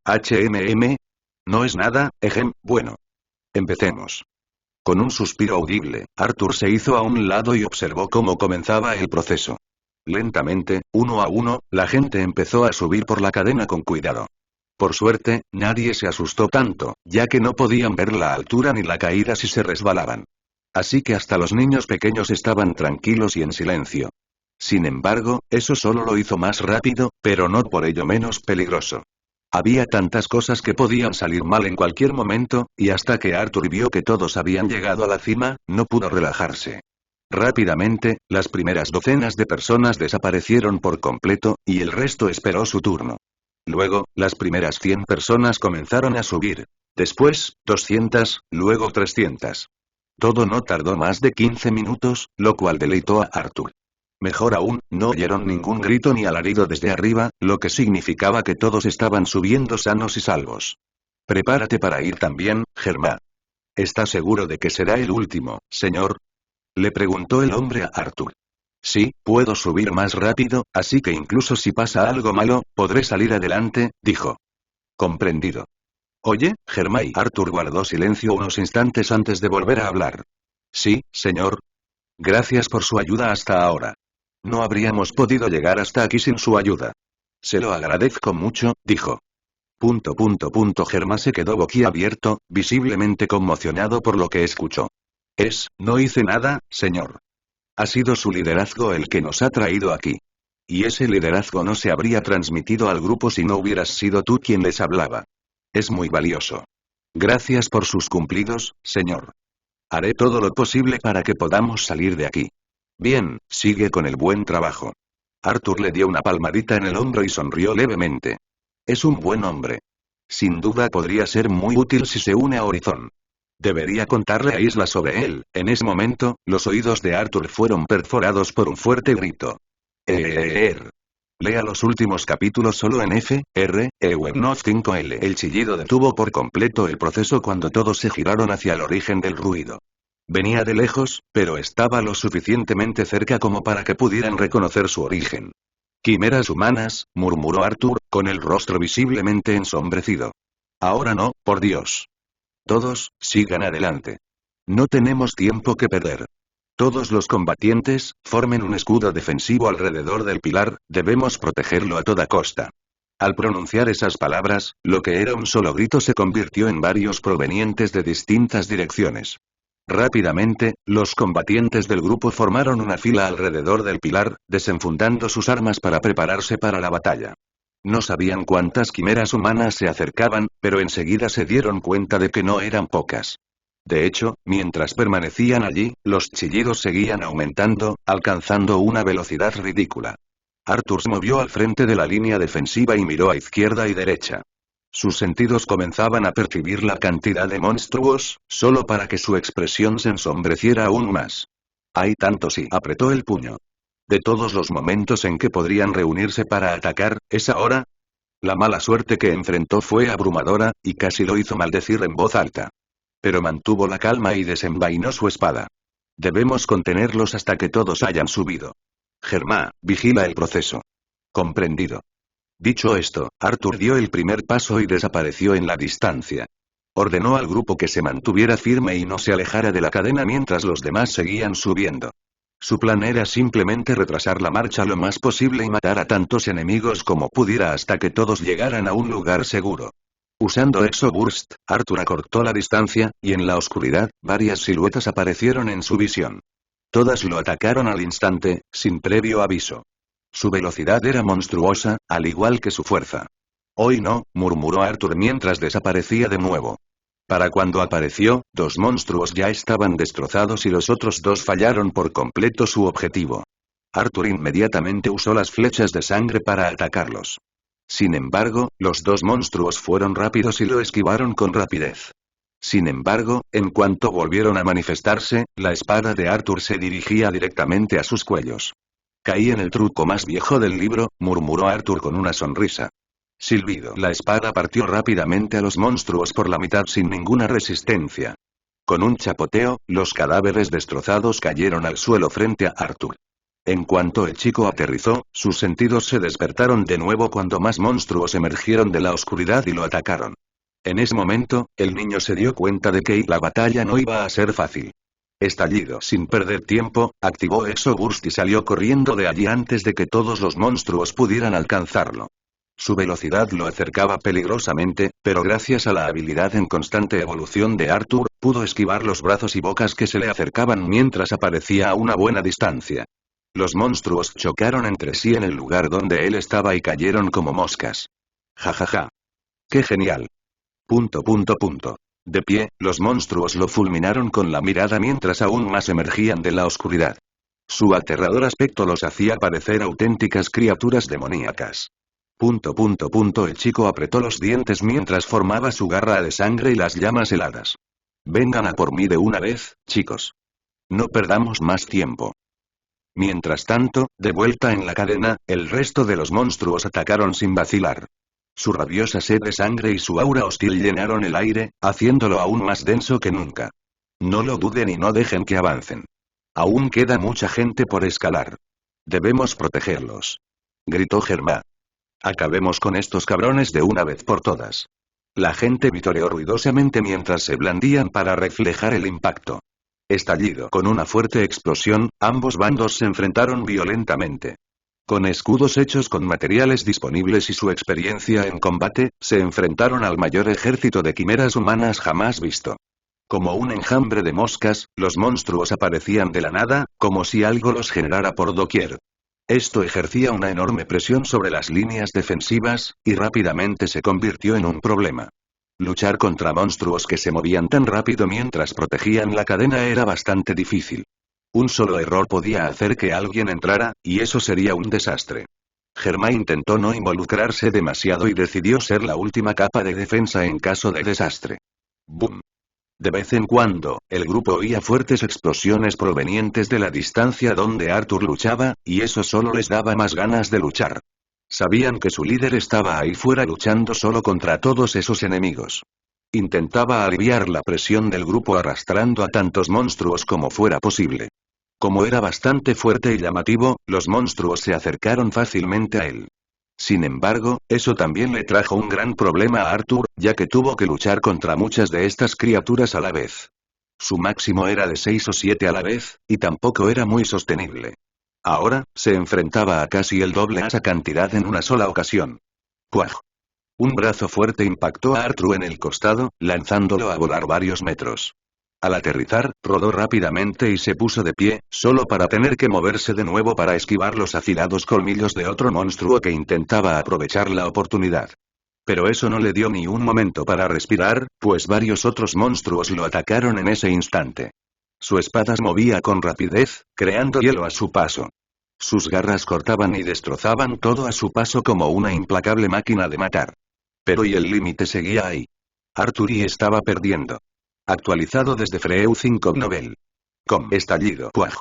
No es nada, bueno. Empecemos. Con un suspiro audible, Arthur se hizo a un lado y observó cómo comenzaba el proceso. Lentamente, uno a uno, la gente empezó a subir por la cadena con cuidado. Por suerte, nadie se asustó tanto, ya que no podían ver la altura ni la caída si se resbalaban. Así que hasta los niños pequeños estaban tranquilos y en silencio. Sin embargo, eso solo lo hizo más rápido, pero no por ello menos peligroso. Había tantas cosas que podían salir mal en cualquier momento, y hasta que Arthur vio que todos habían llegado a la cima, no pudo relajarse. Rápidamente, las primeras docenas de personas desaparecieron por completo, y el resto esperó su turno. Luego, las primeras 100 personas comenzaron a subir. Después, 200, luego 300. Todo no tardó más de 15 minutos, lo cual deleitó a Arthur. Mejor aún, no oyeron ningún grito ni alarido desde arriba, lo que significaba que todos estaban subiendo sanos y salvos. Prepárate para ir también, Germán. ¿Está seguro de que será el último, señor?, le preguntó el hombre a Arthur. Sí, puedo subir más rápido, así que incluso si pasa algo malo, podré salir adelante, dijo. Comprendido. Oye, Germán. Y Arthur guardó silencio unos instantes antes de volver a hablar. Sí, señor. Gracias por su ayuda hasta ahora. No habríamos podido llegar hasta aquí sin su ayuda. Se lo agradezco mucho, dijo. Germán se quedó boquiabierto, visiblemente conmocionado por lo que escuchó. No hice nada, señor. Ha sido su liderazgo el que nos ha traído aquí. Y ese liderazgo no se habría transmitido al grupo si no hubieras sido tú quien les hablaba. Es muy valioso. Gracias por sus cumplidos, señor. Haré todo lo posible para que podamos salir de aquí. Bien, sigue con el buen trabajo. Arthur le dio una palmadita en el hombro y sonrió levemente. Es un buen hombre. Sin duda podría ser muy útil si se une a Horizon. Debería contarle a Isla sobre él. En ese momento, los oídos de Arthur fueron perforados por un fuerte grito. Lea los últimos capítulos solo en Webnote 5L. El chillido detuvo por completo el proceso cuando todos se giraron hacia el origen del ruido. Venía de lejos, pero estaba lo suficientemente cerca como para que pudieran reconocer su origen. Quimeras humanas, murmuró Arthur, con el rostro visiblemente ensombrecido. Ahora no, por Dios. Todos, sigan adelante. No tenemos tiempo que perder. Todos los combatientes, formen un escudo defensivo alrededor del pilar, debemos protegerlo a toda costa. Al pronunciar esas palabras, lo que era un solo grito se convirtió en varios provenientes de distintas direcciones. Rápidamente, los combatientes del grupo formaron una fila alrededor del pilar, desenfundando sus armas para prepararse para la batalla. No sabían cuántas quimeras humanas se acercaban, pero enseguida se dieron cuenta de que no eran pocas. De hecho, mientras permanecían allí, los chillidos seguían aumentando, alcanzando una velocidad ridícula. Arthur se movió al frente de la línea defensiva y miró a izquierda y derecha. Sus sentidos comenzaban a percibir la cantidad de monstruos, solo para que su expresión se ensombreciera aún más. Hay tantos y apretó el puño. De todos los momentos en que podrían reunirse para atacar, ¿es ahora? La mala suerte que enfrentó fue abrumadora, y casi lo hizo maldecir en voz alta. Pero mantuvo la calma y desenvainó su espada. Debemos contenerlos hasta que todos hayan subido. Germá, vigila el proceso. Comprendido. Dicho esto, Arthur dio el primer paso y desapareció en la distancia. Ordenó al grupo que se mantuviera firme y no se alejara de la cadena mientras los demás seguían subiendo. Su plan era simplemente retrasar la marcha lo más posible y matar a tantos enemigos como pudiera hasta que todos llegaran a un lugar seguro. Usando Exoburst, Arthur acortó la distancia, y en la oscuridad, varias siluetas aparecieron en su visión. Todas lo atacaron al instante, sin previo aviso. Su velocidad era monstruosa, al igual que su fuerza. Hoy no, murmuró Arthur mientras desaparecía de nuevo. Para cuando apareció, 2 monstruos ya estaban destrozados y los otros 2 fallaron por completo su objetivo. Arthur inmediatamente usó las flechas de sangre para atacarlos. Sin embargo, los 2 monstruos fueron rápidos y lo esquivaron con rapidez. Sin embargo, en cuanto volvieron a manifestarse, la espada de Arthur se dirigía directamente a sus cuellos. Caí en el truco más viejo del libro, murmuró Arthur con una sonrisa. Silbido. La espada partió rápidamente a los monstruos por la mitad sin ninguna resistencia. Con un chapoteo, los cadáveres destrozados cayeron al suelo frente a Arthur. En cuanto el chico aterrizó, sus sentidos se despertaron de nuevo cuando más monstruos emergieron de la oscuridad y lo atacaron. En ese momento, el niño se dio cuenta de que la batalla no iba a ser fácil. Estallido. Sin perder tiempo, activó Exoburst y salió corriendo de allí antes de que todos los monstruos pudieran alcanzarlo. Su velocidad lo acercaba peligrosamente, pero gracias a la habilidad en constante evolución de Arthur, pudo esquivar los brazos y bocas que se le acercaban mientras aparecía a una buena distancia. Los monstruos chocaron entre sí en el lugar donde él estaba y cayeron como moscas. Jajaja. ¡Qué genial! De pie, los monstruos lo fulminaron con la mirada mientras aún más emergían de la oscuridad. Su aterrador aspecto los hacía parecer auténticas criaturas demoníacas. El chico apretó los dientes mientras formaba su garra de sangre y las llamas heladas. Vengan a por mí de una vez, chicos. No perdamos más tiempo. Mientras tanto, de vuelta en la cadena, el resto de los monstruos atacaron sin vacilar. Su rabiosa sed de sangre y su aura hostil llenaron el aire, haciéndolo aún más denso que nunca. No lo duden y no dejen que avancen. Aún queda mucha gente por escalar. Debemos protegerlos. Gritó Germá. Acabemos con estos cabrones de una vez por todas. La gente vitoreó ruidosamente mientras se blandían para reflejar el impacto. Estallido. Con una fuerte explosión, ambos bandos se enfrentaron violentamente. Con escudos hechos con materiales disponibles y su experiencia en combate, se enfrentaron al mayor ejército de quimeras humanas jamás visto. Como un enjambre de moscas, los monstruos aparecían de la nada, como si algo los generara por doquier. Esto ejercía una enorme presión sobre las líneas defensivas, y rápidamente se convirtió en un problema. Luchar contra monstruos que se movían tan rápido mientras protegían la cadena era bastante difícil. Un solo error podía hacer que alguien entrara, y eso sería un desastre. Germá intentó no involucrarse demasiado y decidió ser la última capa de defensa en caso de desastre. ¡Bum! De vez en cuando, el grupo oía fuertes explosiones provenientes de la distancia donde Arthur luchaba, y eso solo les daba más ganas de luchar. Sabían que su líder estaba ahí fuera luchando solo contra todos esos enemigos. Intentaba aliviar la presión del grupo arrastrando a tantos monstruos como fuera posible. Como era bastante fuerte y llamativo, los monstruos se acercaron fácilmente a él. Sin embargo, eso también le trajo un gran problema a Arthur, ya que tuvo que luchar contra muchas de estas criaturas a la vez. Su máximo era de 6 o 7 a la vez, y tampoco era muy sostenible. Ahora, se enfrentaba a casi el doble a esa cantidad en una sola ocasión. ¡Puaj! Un brazo fuerte impactó a Arthur en el costado, lanzándolo a volar varios metros. Al aterrizar, rodó rápidamente y se puso de pie, solo para tener que moverse de nuevo para esquivar los afilados colmillos de otro monstruo que intentaba aprovechar la oportunidad. Pero eso no le dio ni un momento para respirar, pues varios otros monstruos lo atacaron en ese instante. Su espada se movía con rapidez, creando hielo a su paso. Sus garras cortaban y destrozaban todo a su paso como una implacable máquina de matar. Pero y el límite seguía ahí. Arthur estaba perdiendo. Actualizado desde Freud 5 Novel. Com. Estallido. ¡Puaj!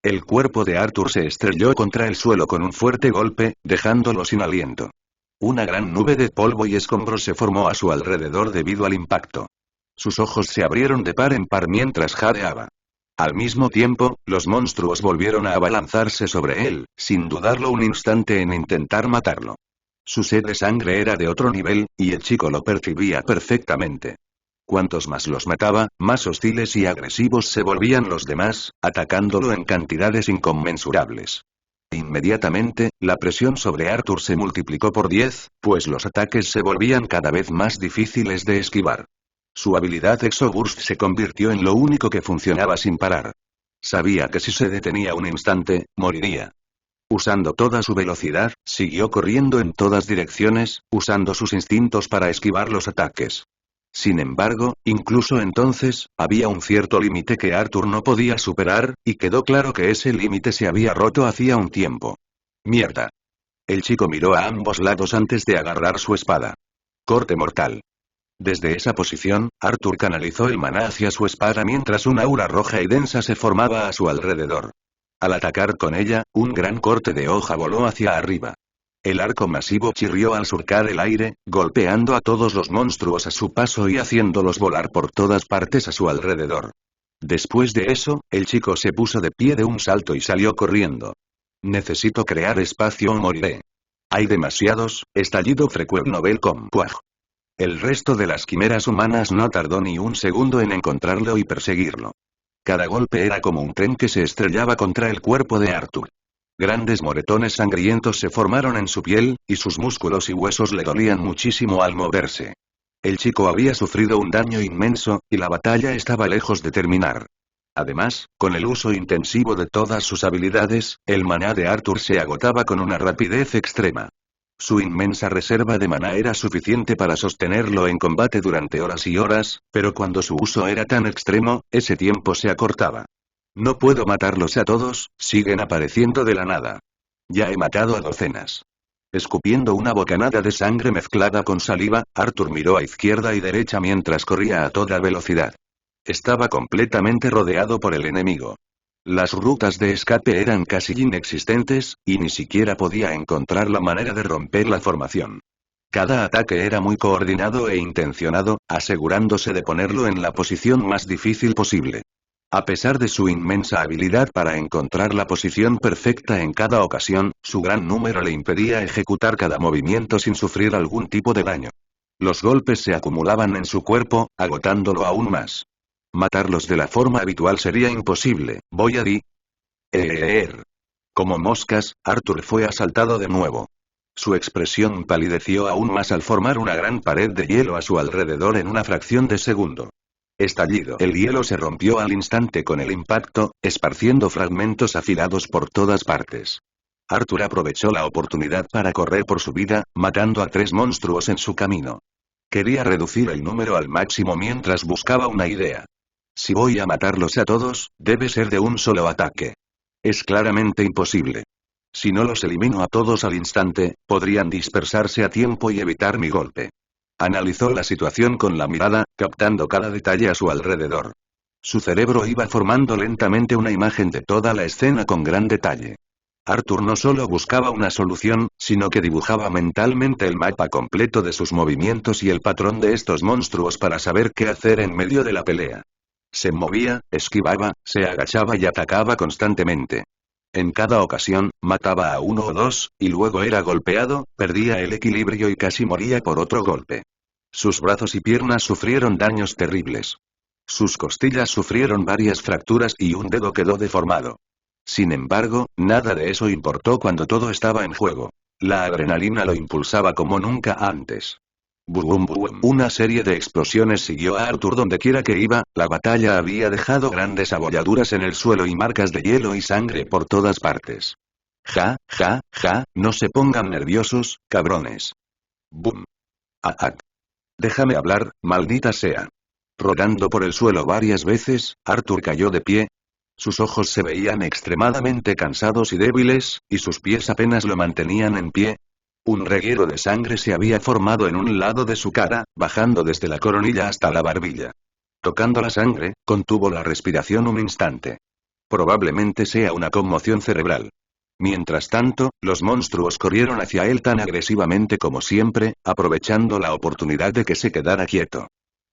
El cuerpo de Arthur se estrelló contra el suelo con un fuerte golpe, dejándolo sin aliento. Una gran nube de polvo y escombros se formó a su alrededor debido al impacto. Sus ojos se abrieron de par en par mientras jadeaba. Al mismo tiempo, los monstruos volvieron a abalanzarse sobre él, sin dudarlo un instante en intentar matarlo. Su sed de sangre era de otro nivel, y el chico lo percibía perfectamente. Cuantos más los mataba, más hostiles y agresivos se volvían los demás, atacándolo en cantidades inconmensurables. Inmediatamente, la presión sobre Arthur se multiplicó por 10, pues los ataques se volvían cada vez más difíciles de esquivar. Su habilidad Exoburst se convirtió en lo único que funcionaba sin parar. Sabía que si se detenía un instante, moriría. Usando toda su velocidad, siguió corriendo en todas direcciones, usando sus instintos para esquivar los ataques. Sin embargo, incluso entonces, había un cierto límite que Arthur no podía superar, y quedó claro que ese límite se había roto hacía un tiempo. ¡Mierda! El chico miró a ambos lados antes de agarrar su espada. Corte mortal. Desde esa posición, Arthur canalizó el maná hacia su espada mientras una aura roja y densa se formaba a su alrededor. Al atacar con ella, un gran corte de hoja voló hacia arriba. El arco masivo chirrió al surcar el aire, golpeando a todos los monstruos a su paso y haciéndolos volar por todas partes a su alrededor. Después de eso, el chico se puso de pie de un salto y salió corriendo. Necesito crear espacio o moriré. Hay demasiados. Estallido Frequent Novel com. Puaj. El resto de las quimeras humanas no tardó ni un segundo en encontrarlo y perseguirlo. Cada golpe era como un tren que se estrellaba contra el cuerpo de Arthur. Grandes moretones sangrientos se formaron en su piel, y sus músculos y huesos le dolían muchísimo al moverse. El chico había sufrido un daño inmenso, y la batalla estaba lejos de terminar. Además, con el uso intensivo de todas sus habilidades, el maná de Arthur se agotaba con una rapidez extrema. Su inmensa reserva de maná era suficiente para sostenerlo en combate durante horas y horas, pero cuando su uso era tan extremo, ese tiempo se acortaba. No puedo matarlos a todos, siguen apareciendo de la nada. Ya he matado a docenas. Escupiendo una bocanada de sangre mezclada con saliva, Arthur miró a izquierda y derecha mientras corría a toda velocidad. Estaba completamente rodeado por el enemigo. Las rutas de escape eran casi inexistentes, y ni siquiera podía encontrar la manera de romper la formación. Cada ataque era muy coordinado e intencionado, asegurándose de ponerlo en la posición más difícil posible. A pesar de su inmensa habilidad para encontrar la posición perfecta en cada ocasión, su gran número le impedía ejecutar cada movimiento sin sufrir algún tipo de daño. Los golpes se acumulaban en su cuerpo, agotándolo aún más. Matarlos de la forma habitual sería imposible. Voy a Como moscas, Arthur fue asaltado de nuevo. Su expresión palideció aún más al formar una gran pared de hielo a su alrededor en una fracción de segundo. Estallido. El hielo se rompió al instante con el impacto, esparciendo fragmentos afilados por todas partes. Arthur aprovechó la oportunidad para correr por su vida, matando a 3 monstruos en su camino. Quería reducir el número al máximo mientras buscaba una idea. Si voy a matarlos a todos, debe ser de un solo ataque. Es claramente imposible. Si no los elimino a todos al instante, podrían dispersarse a tiempo y evitar mi golpe. Analizó la situación con la mirada, captando cada detalle a su alrededor. Su cerebro iba formando lentamente una imagen de toda la escena con gran detalle. Arthur no solo buscaba una solución, sino que dibujaba mentalmente el mapa completo de sus movimientos y el patrón de estos monstruos para saber qué hacer en medio de la pelea. Se movía, esquivaba, se agachaba y atacaba constantemente. En cada ocasión, mataba a uno o dos, y luego era golpeado, perdía el equilibrio y casi moría por otro golpe. Sus brazos y piernas sufrieron daños terribles. Sus costillas sufrieron varias fracturas y un dedo quedó deformado. Sin embargo, nada de eso importó cuando todo estaba en juego. La adrenalina lo impulsaba como nunca antes. Boom, boom. Una serie de explosiones siguió a Arthur donde quiera que iba, la batalla había dejado grandes abolladuras en el suelo y marcas de hielo y sangre por todas partes. Ja, ja, ja, no se pongan nerviosos, cabrones. Boom. Ah, ah. Déjame hablar, maldita sea. Rodando por el suelo varias veces, Arthur cayó de pie. Sus ojos se veían extremadamente cansados y débiles, y sus pies apenas lo mantenían en pie. Un reguero de sangre se había formado en un lado de su cara, bajando desde la coronilla hasta la barbilla. Tocando la sangre, contuvo la respiración un instante. Probablemente sea una conmoción cerebral. Mientras tanto, los monstruos corrieron hacia él tan agresivamente como siempre, aprovechando la oportunidad de que se quedara quieto.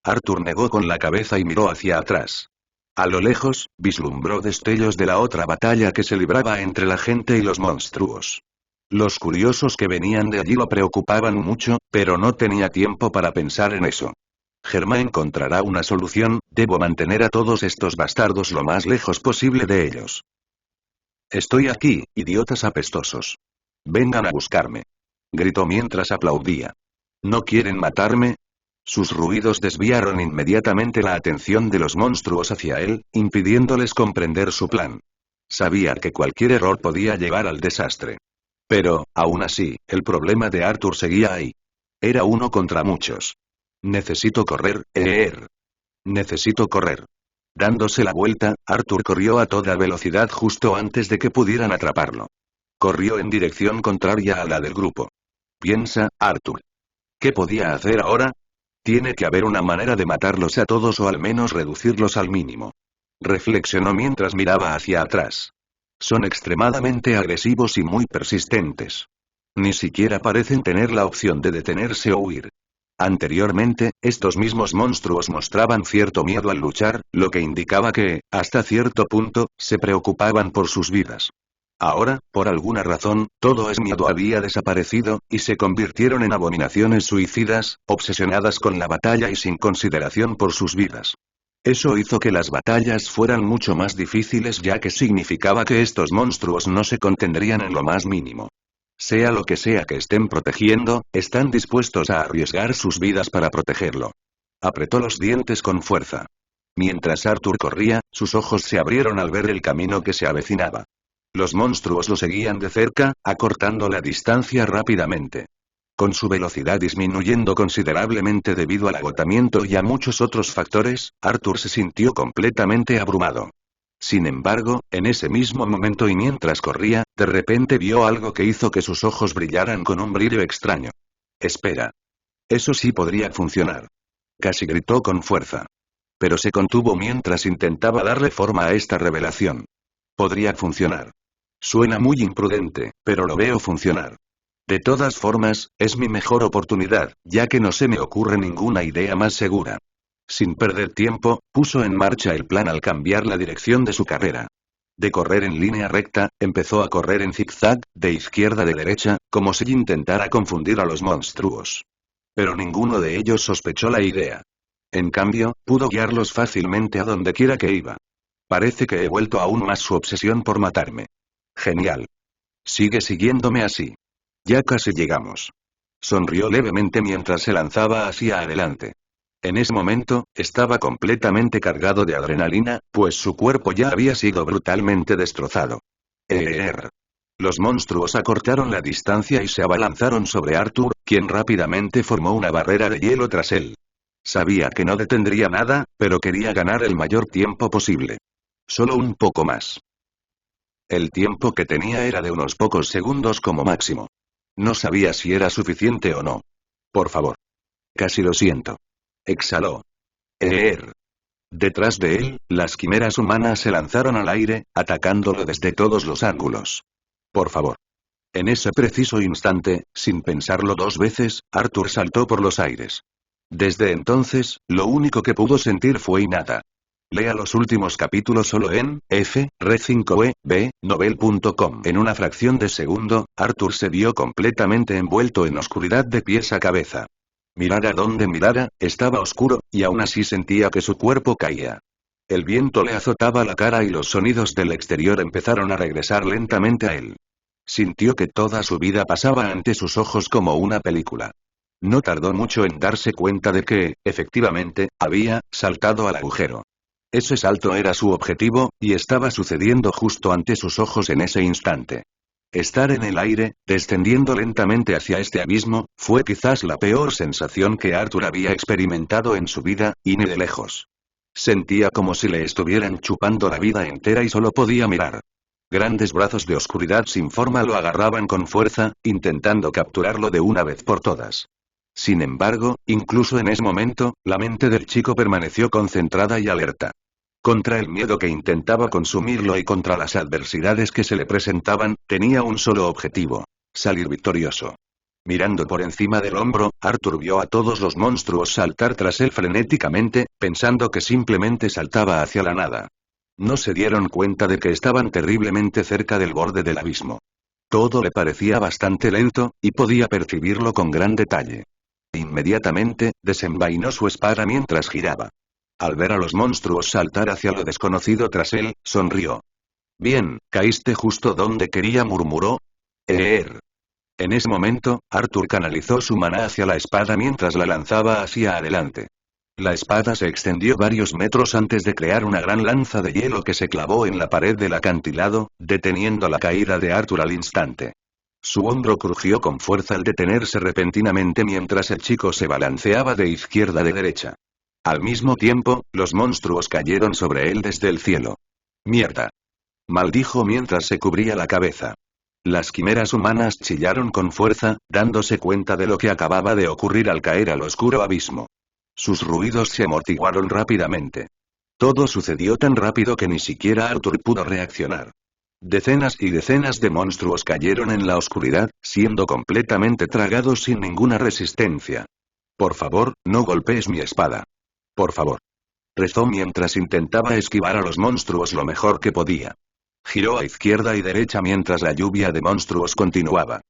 Arthur negó con la cabeza y miró hacia atrás. A lo lejos, vislumbró destellos de la otra batalla que se libraba entre la gente y los monstruos. Los curiosos que venían de allí lo preocupaban mucho, pero no tenía tiempo para pensar en eso. Germa encontrará una solución, debo mantener a todos estos bastardos lo más lejos posible de ellos. Estoy aquí, idiotas apestosos. Vengan a buscarme. Gritó mientras aplaudía. ¿No quieren matarme? Sus ruidos desviaron inmediatamente la atención de los monstruos hacia él, impidiéndoles comprender su plan. Sabía que cualquier error podía llevar al desastre. Pero, aún así, el problema de Arthur seguía ahí. Era uno contra muchos. Necesito correr, Necesito correr. Dándose la vuelta, Arthur corrió a toda velocidad justo antes de que pudieran atraparlo. Corrió en dirección contraria a la del grupo. Piensa, Arthur. ¿Qué podía hacer ahora? Tiene que haber una manera de matarlos a todos o al menos reducirlos al mínimo. Reflexionó mientras miraba hacia atrás. Son extremadamente agresivos y muy persistentes. Ni siquiera parecen tener la opción de detenerse o huir. Anteriormente, estos mismos monstruos mostraban cierto miedo al luchar, lo que indicaba que, hasta cierto punto, se preocupaban por sus vidas. Ahora, por alguna razón, todo ese miedo había desaparecido, y se convirtieron en abominaciones suicidas, obsesionadas con la batalla y sin consideración por sus vidas. Eso hizo que las batallas fueran mucho más difíciles ya que significaba que estos monstruos no se contendrían en lo más mínimo. Sea lo que sea que estén protegiendo, están dispuestos a arriesgar sus vidas para protegerlo. Apretó los dientes con fuerza. Mientras Arthur corría, sus ojos se abrieron al ver el camino que se avecinaba. Los monstruos lo seguían de cerca, acortando la distancia rápidamente. Con su velocidad disminuyendo considerablemente debido al agotamiento y a muchos otros factores, Arthur se sintió completamente abrumado. Sin embargo, en ese mismo momento y mientras corría, de repente vio algo que hizo que sus ojos brillaran con un brillo extraño. Espera. Eso sí podría funcionar. Casi gritó con fuerza. Pero se contuvo mientras intentaba darle forma a esta revelación. Podría funcionar. Suena muy imprudente, pero lo veo funcionar. De todas formas, es mi mejor oportunidad, ya que no se me ocurre ninguna idea más segura. Sin perder tiempo, puso en marcha el plan al cambiar la dirección de su carrera. De correr en línea recta, empezó a correr en zigzag, de izquierda a derecha, como si intentara confundir a los monstruos. Pero ninguno de ellos sospechó la idea. En cambio, pudo guiarlos fácilmente a donde quiera que iba. Parece que he vuelto aún más su obsesión por matarme. Genial. Sigue siguiéndome así. Ya casi llegamos. Sonrió levemente mientras se lanzaba hacia adelante. En ese momento, estaba completamente cargado de adrenalina, pues su cuerpo ya había sido brutalmente destrozado. Los monstruos acortaron la distancia y se abalanzaron sobre Arthur, quien rápidamente formó una barrera de hielo tras él. Sabía que no detendría nada, pero quería ganar el mayor tiempo posible. Solo un poco más. El tiempo que tenía era de unos pocos segundos como máximo. No sabía si era suficiente o no. Por favor. Casi lo siento. Exhaló. Detrás de él, las quimeras humanas se lanzaron al aire, atacándolo desde todos los ángulos. Por favor. En ese preciso instante, sin pensarlo dos veces, Arthur saltó por los aires. Desde entonces, lo único que pudo sentir fue nada. Lea los últimos capítulos solo en f-re5e-b novel.com. En una fracción de segundo, Arthur se vio completamente envuelto en oscuridad de pies a cabeza. Mirara donde mirara, estaba oscuro, y aún así sentía que su cuerpo caía. El viento le azotaba la cara y los sonidos del exterior empezaron a regresar lentamente a él. Sintió que toda su vida pasaba ante sus ojos como una película. No tardó mucho en darse cuenta de que, efectivamente, había saltado al agujero. Ese salto era su objetivo, y estaba sucediendo justo ante sus ojos en ese instante. Estar en el aire, descendiendo lentamente hacia este abismo, fue quizás la peor sensación que Arthur había experimentado en su vida, y ni de lejos. Sentía como si le estuvieran chupando la vida entera y solo podía mirar. Grandes brazos de oscuridad sin forma lo agarraban con fuerza, intentando capturarlo de una vez por todas. Sin embargo, incluso en ese momento, la mente del chico permaneció concentrada y alerta. Contra el miedo que intentaba consumirlo y contra las adversidades que se le presentaban, tenía un solo objetivo: salir victorioso. Mirando por encima del hombro, Arthur vio a todos los monstruos saltar tras él frenéticamente, pensando que simplemente saltaba hacia la nada. No se dieron cuenta de que estaban terriblemente cerca del borde del abismo. Todo le parecía bastante lento, y podía percibirlo con gran detalle. Inmediatamente, desenvainó su espada mientras giraba. Al ver a los monstruos saltar hacia lo desconocido tras él, sonrió. «Bien, caíste justo donde quería», murmuró. En ese momento, Arthur canalizó su maná hacia la espada mientras la lanzaba hacia adelante. La espada se extendió varios metros antes de crear una gran lanza de hielo que se clavó en la pared del acantilado, deteniendo la caída de Arthur al instante. Su hombro crujió con fuerza al detenerse repentinamente mientras el chico se balanceaba de izquierda a derecha. Al mismo tiempo, los monstruos cayeron sobre él desde el cielo. «¡Mierda!», maldijo mientras se cubría la cabeza. Las quimeras humanas chillaron con fuerza, dándose cuenta de lo que acababa de ocurrir al caer al oscuro abismo. Sus ruidos se amortiguaron rápidamente. Todo sucedió tan rápido que ni siquiera Arthur pudo reaccionar. Decenas y decenas de monstruos cayeron en la oscuridad, siendo completamente tragados sin ninguna resistencia. «Por favor, no golpees mi espada. Por favor», rezó mientras intentaba esquivar a los monstruos lo mejor que podía. Giró a izquierda y derecha mientras la lluvia de monstruos continuaba.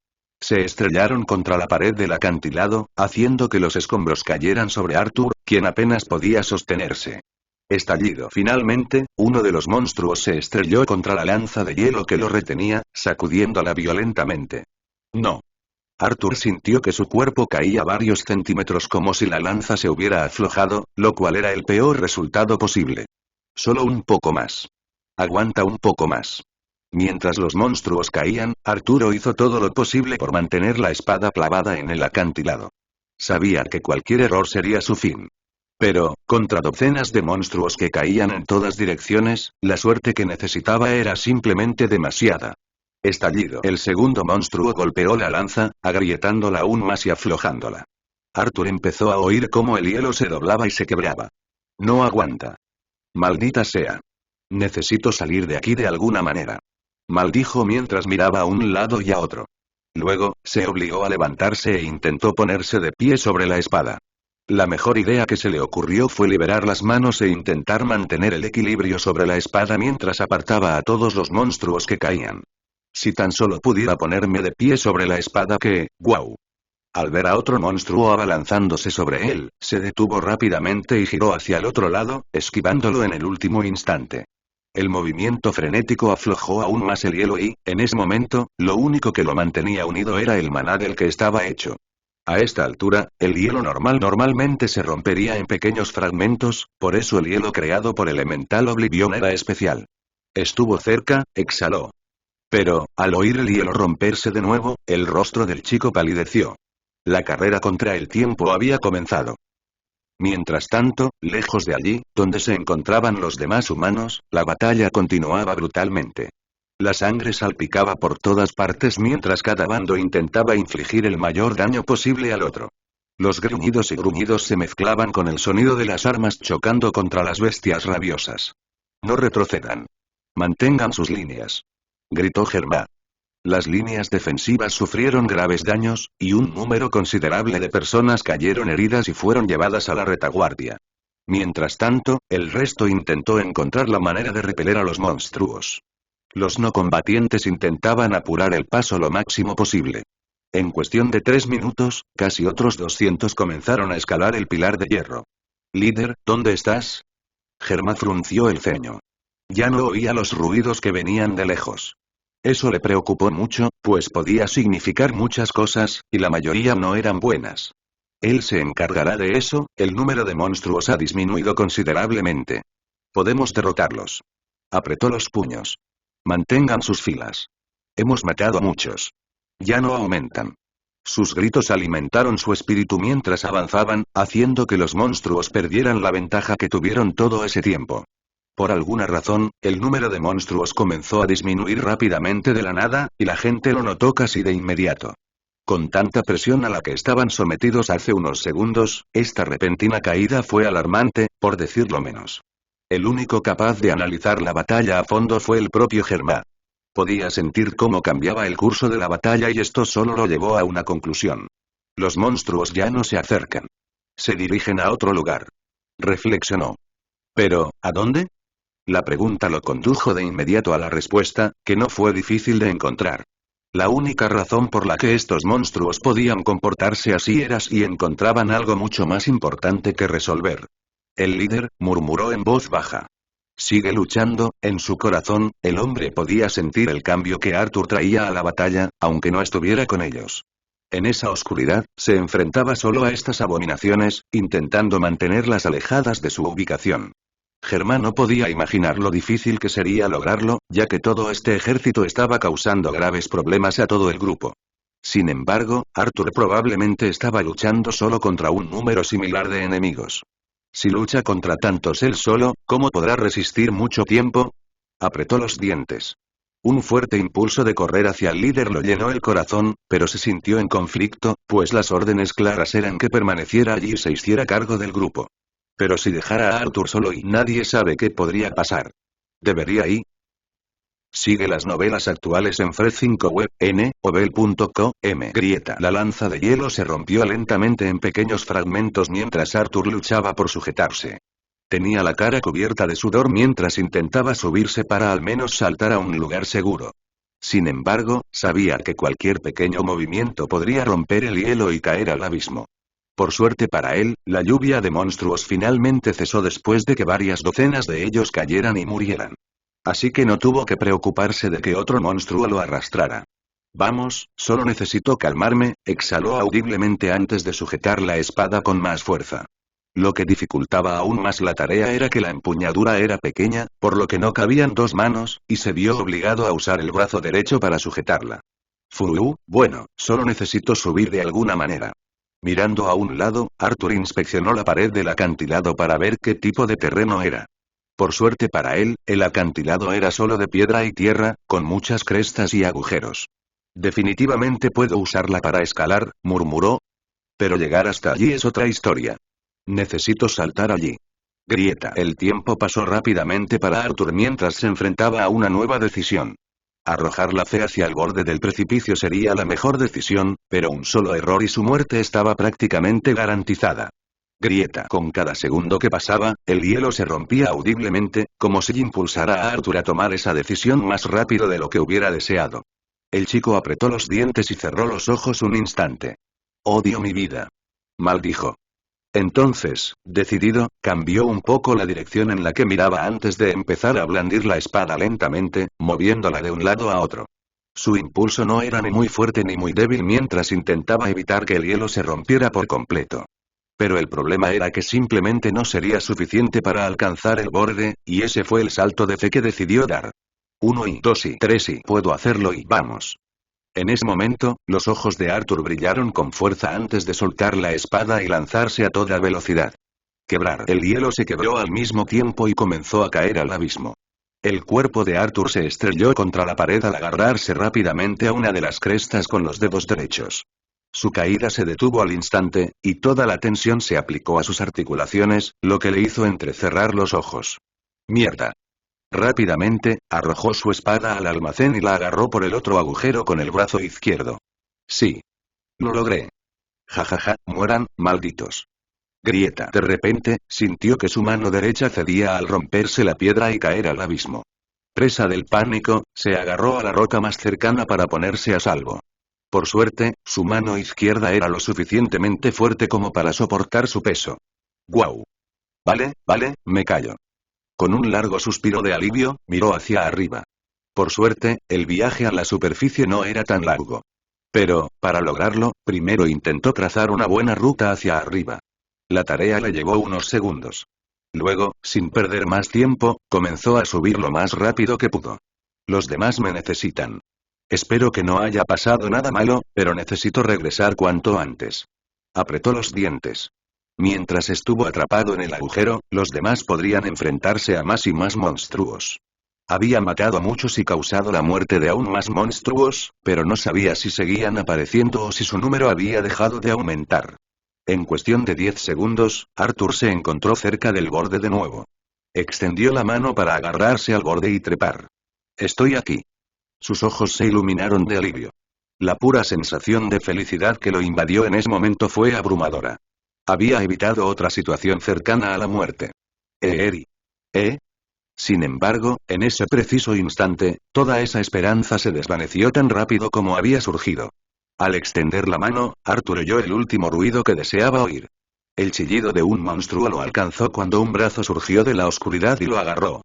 Se estrellaron contra la pared del acantilado, haciendo que los escombros cayeran sobre Arthur, quien apenas podía sostenerse. Estallido. Finalmente, uno de los monstruos se estrelló contra la lanza de hielo que lo retenía, sacudiéndola violentamente. «No». Arthur sintió que su cuerpo caía varios centímetros como si la lanza se hubiera aflojado, lo cual era el peor resultado posible. Solo un poco más. Aguanta un poco más. Mientras los monstruos caían, Arturo hizo todo lo posible por mantener la espada clavada en el acantilado. Sabía que cualquier error sería su fin. Pero, contra docenas de monstruos que caían en todas direcciones, la suerte que necesitaba era simplemente demasiada. Estallido. El segundo monstruo golpeó la lanza, agrietándola aún más y aflojándola. Arthur empezó a oír cómo el hielo se doblaba y se quebraba. No aguanta. Maldita sea. Necesito salir de aquí de alguna manera. Maldijo mientras miraba a un lado y a otro. Luego, se obligó a levantarse e intentó ponerse de pie sobre la espada. La mejor idea que se le ocurrió fue liberar las manos e intentar mantener el equilibrio sobre la espada mientras apartaba a todos los monstruos que caían. Si tan solo pudiera ponerme de pie sobre la espada ¡guau! Al ver a otro monstruo abalanzándose sobre él, se detuvo rápidamente y giró hacia el otro lado, esquivándolo en el último instante. El movimiento frenético aflojó aún más el hielo y, en ese momento, lo único que lo mantenía unido era el maná del que estaba hecho. A esta altura, el hielo normalmente se rompería en pequeños fragmentos, por eso el hielo creado por Elemental Oblivion era especial. Estuvo cerca, exhaló. Pero, al oír el hielo romperse de nuevo, el rostro del chico palideció. La carrera contra el tiempo había comenzado. Mientras tanto, lejos de allí, donde se encontraban los demás humanos, la batalla continuaba brutalmente. La sangre salpicaba por todas partes mientras cada bando intentaba infligir el mayor daño posible al otro. Los gruñidos y gruñidos se mezclaban con el sonido de las armas chocando contra las bestias rabiosas. No retrocedan. Mantengan sus líneas. Gritó Germán. Las líneas defensivas sufrieron graves daños, y un número considerable de personas cayeron heridas y fueron llevadas a la retaguardia. Mientras tanto, el resto intentó encontrar la manera de repeler a los monstruos. Los no combatientes intentaban apurar el paso lo máximo posible. En cuestión de 3 minutos, casi otros 200 comenzaron a escalar el pilar de hierro. «Líder, ¿dónde estás?» Germán frunció el ceño. Ya no oía los ruidos que venían de lejos. Eso le preocupó mucho, pues podía significar muchas cosas, y la mayoría no eran buenas. Él se encargará de eso, el número de monstruos ha disminuido considerablemente. Podemos derrotarlos. Apretó los puños. Mantengan sus filas. Hemos matado a muchos. Ya no aumentan. Sus gritos alimentaron su espíritu mientras avanzaban, haciendo que los monstruos perdieran la ventaja que tuvieron todo ese tiempo. Por alguna razón, el número de monstruos comenzó a disminuir rápidamente de la nada, y la gente lo notó casi de inmediato. Con tanta presión a la que estaban sometidos hace unos segundos, esta repentina caída fue alarmante, por decirlo menos. El único capaz de analizar la batalla a fondo fue el propio Germán. Podía sentir cómo cambiaba el curso de la batalla y esto solo lo llevó a una conclusión. Los monstruos ya no se acercan. Se dirigen a otro lugar. Reflexionó. ¿Pero, a dónde? La pregunta lo condujo de inmediato a la respuesta, que no fue difícil de encontrar. La única razón por la que estos monstruos podían comportarse así era si encontraban algo mucho más importante que resolver. El líder, murmuró en voz baja. Sigue luchando, en su corazón, el hombre podía sentir el cambio que Arthur traía a la batalla, aunque no estuviera con ellos. En esa oscuridad, se enfrentaba solo a estas abominaciones, intentando mantenerlas alejadas de su ubicación. Germán no podía imaginar lo difícil que sería lograrlo, ya que todo este ejército estaba causando graves problemas a todo el grupo. Sin embargo, Arthur probablemente estaba luchando solo contra un número similar de enemigos. Si lucha contra tantos él solo, ¿cómo podrá resistir mucho tiempo? Apretó los dientes. Un fuerte impulso de correr hacia el líder lo llenó el corazón, pero se sintió en conflicto, pues las órdenes claras eran que permaneciera allí y se hiciera cargo del grupo. Pero si dejara a Arthur solo y nadie sabe qué podría pasar. ¿Debería ir? Sigue las novelas actuales en Fred5web, n-obel.com. La lanza de hielo se rompió lentamente en pequeños fragmentos mientras Arthur luchaba por sujetarse. Tenía la cara cubierta de sudor mientras intentaba subirse para al menos saltar a un lugar seguro. Sin embargo, sabía que cualquier pequeño movimiento podría romper el hielo y caer al abismo. Por suerte para él, la lluvia de monstruos finalmente cesó después de que varias docenas de ellos cayeran y murieran. Así que no tuvo que preocuparse de que otro monstruo lo arrastrara. Vamos, solo necesito calmarme, exhaló audiblemente antes de sujetar la espada con más fuerza. Lo que dificultaba aún más la tarea era que la empuñadura era pequeña, por lo que no cabían 2 manos, y se vio obligado a usar el brazo derecho para sujetarla. Bueno, solo necesito subir de alguna manera. Mirando a un lado, Arthur inspeccionó la pared del acantilado para ver qué tipo de terreno era. Por suerte para él, el acantilado era solo de piedra y tierra, con muchas crestas y agujeros. Definitivamente puedo usarla para escalar, murmuró. Pero llegar hasta allí es otra historia. Necesito saltar allí. El tiempo pasó rápidamente para Arthur mientras se enfrentaba a una nueva decisión. Arrojar la fe hacia el borde del precipicio sería la mejor decisión, pero un solo error y su muerte estaba prácticamente garantizada. Con cada segundo que pasaba, el hielo se rompía audiblemente, como si impulsara a Arthur a tomar esa decisión más rápido de lo que hubiera deseado. El chico apretó los dientes y cerró los ojos un instante. Odio mi vida. Maldijo. Entonces, decidido, cambió un poco la dirección en la que miraba antes de empezar a blandir la espada lentamente, moviéndola de un lado a otro. Su impulso no era ni muy fuerte ni muy débil mientras intentaba evitar que el hielo se rompiera por completo. Pero el problema era que simplemente no sería suficiente para alcanzar el borde, y ese fue el salto de fe que decidió dar. 1 y 2 y 3 y puedo hacerlo y vamos. En ese momento, los ojos de Arthur brillaron con fuerza antes de soltar la espada y lanzarse a toda velocidad. El hielo se quebró al mismo tiempo y comenzó a caer al abismo. El cuerpo de Arthur se estrelló contra la pared al agarrarse rápidamente a una de las crestas con los dedos derechos. Su caída se detuvo al instante, y toda la tensión se aplicó a sus articulaciones, lo que le hizo entrecerrar los ojos. ¡Mierda! Rápidamente, arrojó su espada al almacén y la agarró por el otro agujero con el brazo izquierdo. Sí. Lo logré. Jajaja, mueran, malditos. Grieta. De repente, sintió que su mano derecha cedía al romperse la piedra y caer al abismo. Presa del pánico, se agarró a la roca más cercana para ponerse a salvo. Por suerte, su mano izquierda era lo suficientemente fuerte como para soportar su peso. ¡Guau! Vale, me callo. Con un largo suspiro de alivio, miró hacia arriba. Por suerte, el viaje a la superficie no era tan largo. Pero, para lograrlo, primero intentó trazar una buena ruta hacia arriba. La tarea le llevó unos segundos. Luego, sin perder más tiempo, comenzó a subir lo más rápido que pudo. Los demás me necesitan. Espero que no haya pasado nada malo, pero necesito regresar cuanto antes. Apretó los dientes. Mientras estuvo atrapado en el agujero, los demás podrían enfrentarse a más y más monstruos. Había matado a muchos y causado la muerte de aún más monstruos, pero no sabía si seguían apareciendo o si su número había dejado de aumentar. En cuestión de 10 segundos, Arthur se encontró cerca del borde de nuevo. Extendió la mano para agarrarse al borde y trepar. Estoy aquí. Sus ojos se iluminaron de alivio. La pura sensación de felicidad que lo invadió en ese momento fue abrumadora. Había evitado otra situación cercana a la muerte. Eri. Sin embargo, en ese preciso instante, toda esa esperanza se desvaneció tan rápido como había surgido. Al extender la mano, Arthur oyó el último ruido que deseaba oír. El chillido de un monstruo lo alcanzó cuando un brazo surgió de la oscuridad y lo agarró.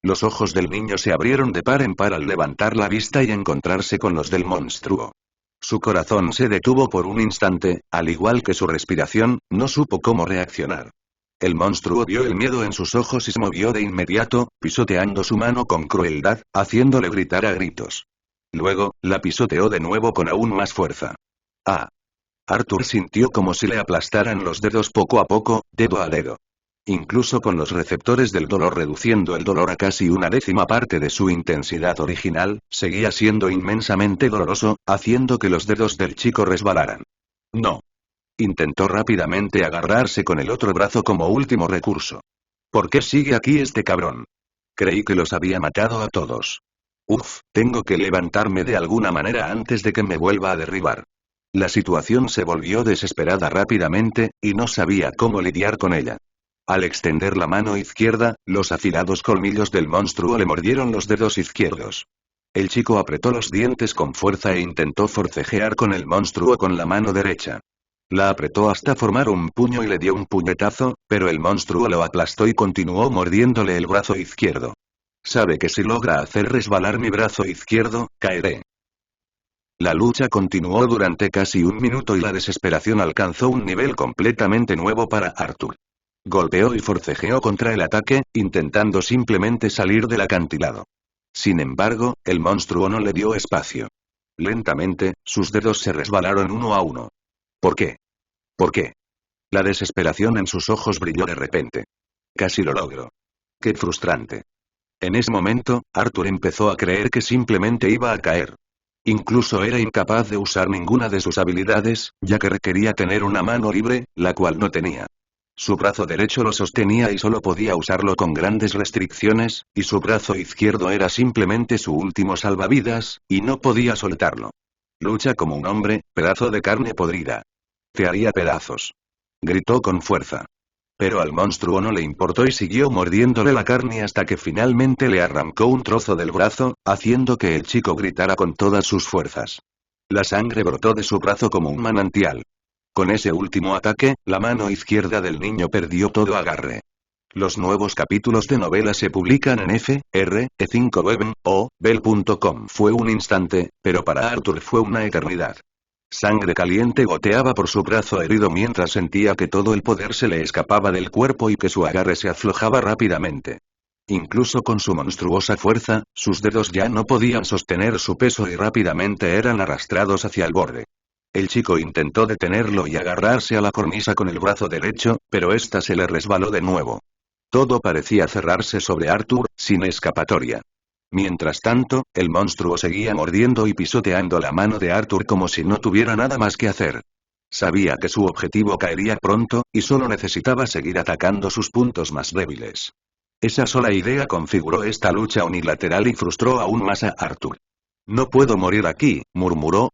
Los ojos del niño se abrieron de par en par al levantar la vista y encontrarse con los del monstruo. Su corazón se detuvo por un instante, al igual que su respiración, no supo cómo reaccionar. El monstruo vio el miedo en sus ojos y se movió de inmediato, pisoteando su mano con crueldad, haciéndole gritar a gritos. Luego, la pisoteó de nuevo con aún más fuerza. ¡Ah! Arthur sintió como si le aplastaran los dedos poco a poco, dedo a dedo. Incluso con los receptores del dolor reduciendo el dolor a casi una décima parte de su intensidad original, seguía siendo inmensamente doloroso, haciendo que los dedos del chico resbalaran. No. Intentó rápidamente agarrarse con el otro brazo como último recurso. ¿Por qué sigue aquí este cabrón? Creí que los había matado a todos. Tengo que levantarme de alguna manera antes de que me vuelva a derribar. La situación se volvió desesperada rápidamente, y no sabía cómo lidiar con ella. Al extender la mano izquierda, los afilados colmillos del monstruo le mordieron los dedos izquierdos. El chico apretó los dientes con fuerza e intentó forcejear con el monstruo con la mano derecha. La apretó hasta formar un puño y le dio un puñetazo, pero el monstruo lo aplastó y continuó mordiéndole el brazo izquierdo. Sabe que si logra hacer resbalar mi brazo izquierdo, caeré. La lucha continuó durante casi un minuto y la desesperación alcanzó un nivel completamente nuevo para Arthur. Golpeó y forcejeó contra el ataque, intentando simplemente salir del acantilado. Sin embargo, el monstruo no le dio espacio. Lentamente, sus dedos se resbalaron uno a uno. ¿Por qué? ¿Por qué? La desesperación en sus ojos brilló de repente. Casi lo logro. ¡Qué frustrante! En ese momento, Arthur empezó a creer que simplemente iba a caer. Incluso era incapaz de usar ninguna de sus habilidades, ya que requería tener una mano libre, la cual no tenía. Su brazo derecho lo sostenía y solo podía usarlo con grandes restricciones, y su brazo izquierdo era simplemente su último salvavidas, y no podía soltarlo. Lucha como un hombre, pedazo de carne podrida. Te haría pedazos. Gritó con fuerza. Pero al monstruo no le importó y siguió mordiéndole la carne hasta que finalmente le arrancó un trozo del brazo, haciendo que el chico gritara con todas sus fuerzas. La sangre brotó de su brazo como un manantial. Con ese último ataque, la mano izquierda del niño perdió todo agarre. Los nuevos capítulos de novela se publican en FR/E5web o Bell.com. Fue un instante, pero para Arthur fue una eternidad. Sangre caliente goteaba por su brazo herido mientras sentía que todo el poder se le escapaba del cuerpo y que su agarre se aflojaba rápidamente. Incluso con su monstruosa fuerza, sus dedos ya no podían sostener su peso y rápidamente eran arrastrados hacia el borde. El chico intentó detenerlo y agarrarse a la cornisa con el brazo derecho, pero ésta se le resbaló de nuevo. Todo parecía cerrarse sobre Arthur, sin escapatoria. Mientras tanto, el monstruo seguía mordiendo y pisoteando la mano de Arthur como si no tuviera nada más que hacer. Sabía que su objetivo caería pronto, y solo necesitaba seguir atacando sus puntos más débiles. Esa sola idea configuró esta lucha unilateral y frustró aún más a Arthur. No puedo morir aquí, murmuró.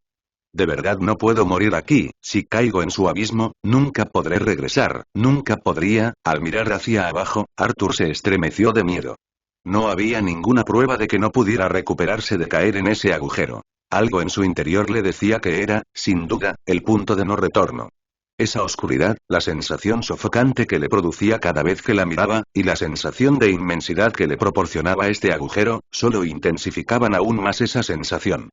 De verdad no puedo morir aquí, si caigo en su abismo, nunca podré regresar, nunca podría. Al mirar hacia abajo, Arthur se estremeció de miedo. No había ninguna prueba de que no pudiera recuperarse de caer en ese agujero. Algo en su interior le decía que era, sin duda, el punto de no retorno. Esa oscuridad, la sensación sofocante que le producía cada vez que la miraba, y la sensación de inmensidad que le proporcionaba este agujero, solo intensificaban aún más esa sensación.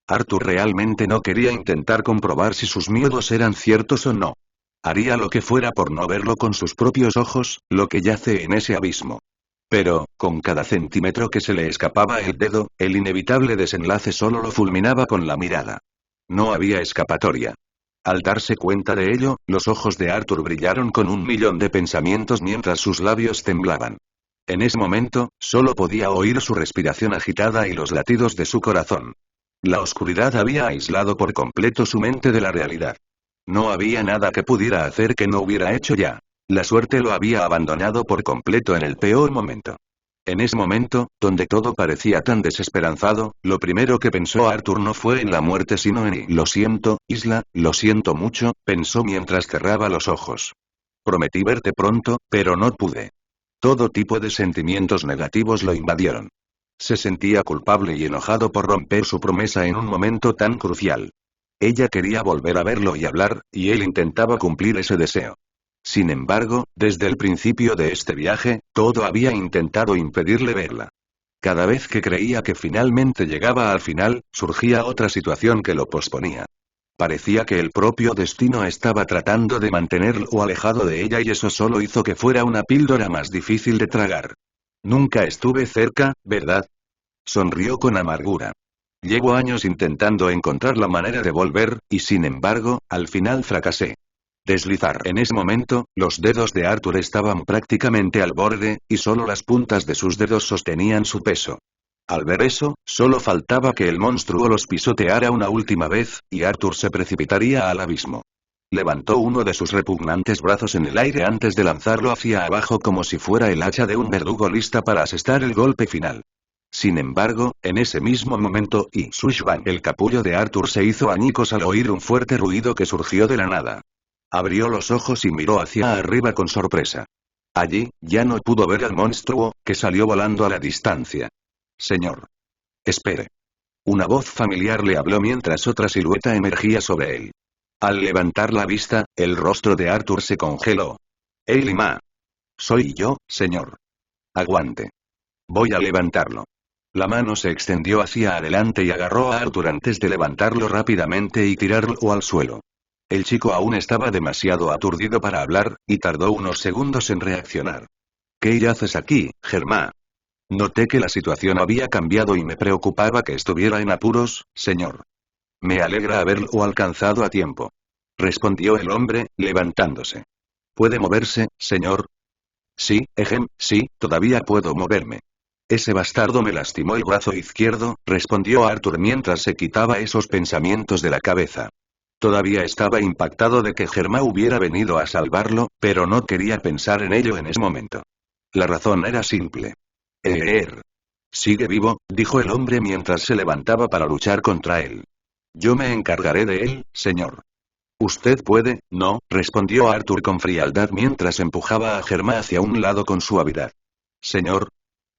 Arthur realmente no quería intentar comprobar si sus miedos eran ciertos o no. Haría lo que fuera por no verlo con sus propios ojos, lo que yace en ese abismo. Pero, con cada centímetro que se le escapaba el dedo, el inevitable desenlace solo lo fulminaba con la mirada. No había escapatoria. Al darse cuenta de ello, los ojos de Arthur brillaron con un millón de pensamientos mientras sus labios temblaban. En ese momento, solo podía oír su respiración agitada y los latidos de su corazón. La oscuridad había aislado por completo su mente de la realidad. No había nada que pudiera hacer que no hubiera hecho ya. La suerte lo había abandonado por completo en el peor momento. En ese momento, donde todo parecía tan desesperanzado, lo primero que pensó Arthur no fue en la muerte sino en lo siento, Isla, lo siento mucho, pensó mientras cerraba los ojos. Prometí verte pronto, pero no pude. Todo tipo de sentimientos negativos lo invadieron. Se sentía culpable y enojado por romper su promesa en un momento tan crucial. Ella quería volver a verlo y hablar, y él intentaba cumplir ese deseo. Sin embargo, desde el principio de este viaje, todo había intentado impedirle verla. Cada vez que creía que finalmente llegaba al final, surgía otra situación que lo posponía. Parecía que el propio destino estaba tratando de mantenerlo alejado de ella y eso solo hizo que fuera una píldora más difícil de tragar. Nunca estuve cerca, ¿verdad? Sonrió con amargura. Llevo años intentando encontrar la manera de volver, y sin embargo, al final fracasé. Deslizar. En ese momento, los dedos de Arthur estaban prácticamente al borde, y solo las puntas de sus dedos sostenían su peso. Al ver eso, solo faltaba que el monstruo los pisoteara una última vez, y Arthur se precipitaría al abismo. Levantó uno de sus repugnantes brazos en el aire antes de lanzarlo hacia abajo como si fuera el hacha de un verdugo lista para asestar el golpe final. Sin embargo, en ese mismo momento, el capullo de Arthur se hizo añicos al oír un fuerte ruido que surgió de la nada. Abrió los ojos y miró hacia arriba con sorpresa. Allí, ya no pudo ver al monstruo, que salió volando a la distancia. Señor. Espere. Una voz familiar le habló mientras otra silueta emergía sobre él. Al levantar la vista, el rostro de Arthur se congeló. Eilima. Soy yo, señor. Aguante. Voy a levantarlo. La mano se extendió hacia adelante y agarró a Arthur antes de levantarlo rápidamente y tirarlo al suelo. El chico aún estaba demasiado aturdido para hablar, y tardó unos segundos en reaccionar. ¿Qué haces aquí, Germán? Noté que la situación había cambiado y me preocupaba que estuviera en apuros, señor. Me alegra haberlo alcanzado a tiempo. Respondió el hombre, levantándose. ¿Puede moverse, señor? Sí, sí, todavía puedo moverme. Ese bastardo me lastimó el brazo izquierdo, respondió Arthur mientras se quitaba esos pensamientos de la cabeza. Todavía estaba impactado de que Germán hubiera venido a salvarlo, pero no quería pensar en ello en ese momento. La razón era simple. Sigue vivo, dijo el hombre mientras se levantaba para luchar contra él. Yo me encargaré de él, señor. Usted puede, no, respondió Arthur con frialdad mientras empujaba a Germán hacia un lado con suavidad. Señor.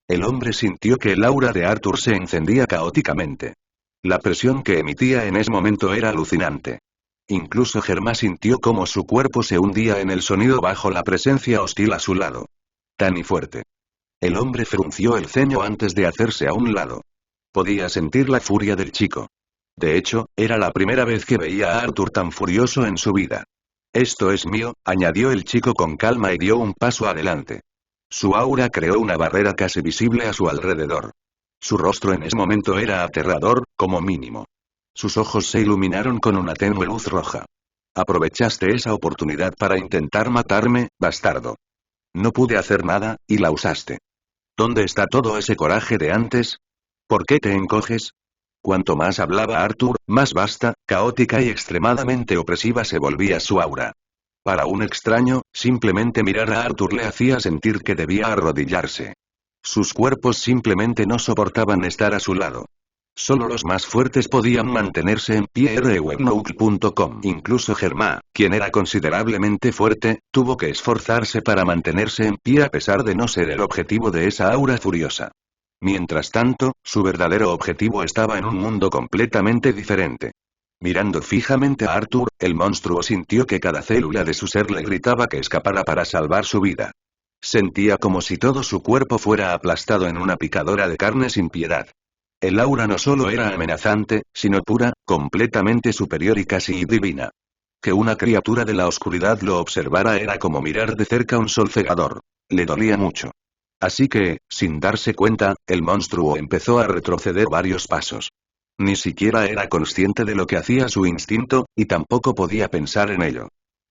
El hombre sintió que el aura de Arthur se encendía caóticamente. La presión que emitía en ese momento era alucinante. Incluso Germán sintió cómo su cuerpo se hundía en el sonido bajo la presencia hostil a su lado. Tan y fuerte. El hombre frunció el ceño antes de hacerse a un lado. Podía sentir la furia del chico. De hecho, era la primera vez que veía a Arthur tan furioso en su vida. Esto es mío, añadió el chico con calma y dio un paso adelante. Su aura creó una barrera casi visible a su alrededor. Su rostro en ese momento era aterrador, como mínimo. Sus ojos se iluminaron con una tenue luz roja. Aprovechaste esa oportunidad para intentar matarme, bastardo. No pude hacer nada, y la usaste. ¿Dónde está todo ese coraje de antes? ¿Por qué te encoges? Cuanto más hablaba Arthur, más vasta, caótica y extremadamente opresiva se volvía su aura. Para un extraño, simplemente mirar a Arthur le hacía sentir que debía arrodillarse. Sus cuerpos simplemente no soportaban estar a su lado. Solo los más fuertes podían mantenerse en pie. rwebnook.com. Incluso Germán, quien era considerablemente fuerte, tuvo que esforzarse para mantenerse en pie a pesar de no ser el objetivo de esa aura furiosa. Mientras tanto, su verdadero objetivo estaba en un mundo completamente diferente. Mirando fijamente a Arthur, el monstruo sintió que cada célula de su ser le gritaba que escapara para salvar su vida. Sentía como si todo su cuerpo fuera aplastado en una picadora de carne sin piedad. El aura no solo era amenazante, sino pura, completamente superior y casi divina. Que una criatura de la oscuridad lo observara era como mirar de cerca un sol cegador. Le dolía mucho. Así que, sin darse cuenta, el monstruo empezó a retroceder varios pasos. Ni siquiera era consciente de lo que hacía su instinto, y tampoco podía pensar en ello.